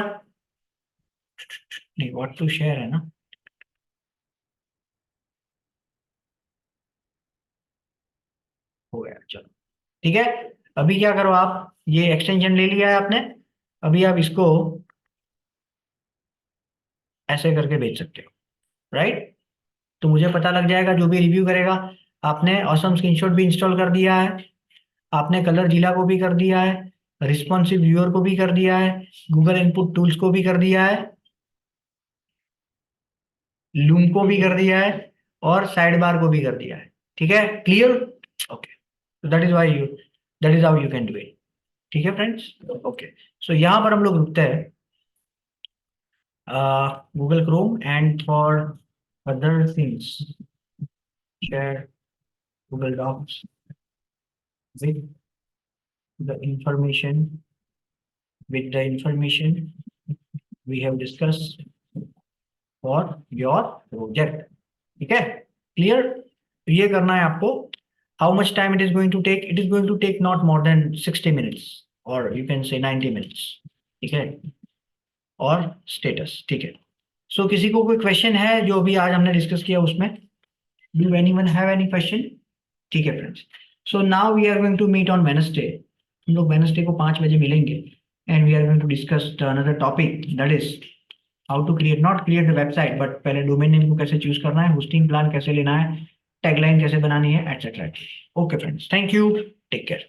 नहीं व्हाट टू शेयर है ना, हो गया, चलो ठीक है। अभी क्या करो, आप ये एक्सटेंशन ले लिया है आपने, अभी आप इसको ऐसे करके भेज सकते हो, राइट, तो मुझे पता लग जाएगा जो भी रिव्यू करेगा, आपने ऑसम स्क्रीनशॉट भी इंस्टॉल कर दिया है, आपने कलर जिला को भी कर दिया है, रिस्पॉन्सिव व्यूअर को भी कर दिया है, गूगल इनपुट टूल्स को भी कर दिया है, लूम को भी कर दिया है, और साइड बार को भी कर दिया है, ठीक है, clear, okay, that is how you can do it, ठीक है फ्रेंड्स, ओके। सो यहाँ पर हम लोग रुकते हैं, Google Chrome and for other things share Google Docs with the information we have discussed for your project, ठीक है, क्लियर। तो ये करना है आपको, how much time it is going to take, it is going to take not more than 60 minutes और यू कैन से 90 minutes, ठीक है, और स्टेटस, ठीक है। सो किसी को कोई क्वेश्चन है जो भी आज हमने डिस्कस किया उसमें, do anyone have any question, ठीक है friends. So now we are going to meet on Wednesday, हम लोग वेडनेसडे को 5 बजे मिलेंगे and we are going to discuss another topic, that is how to create, not create the website, but पहले डोमेन नेम को कैसे चूज करना है, होस्टिंग प्लान कैसे लेना है, टैगलाइन कैसे बनानी है, etcetera. Okay friends, thank you, take care.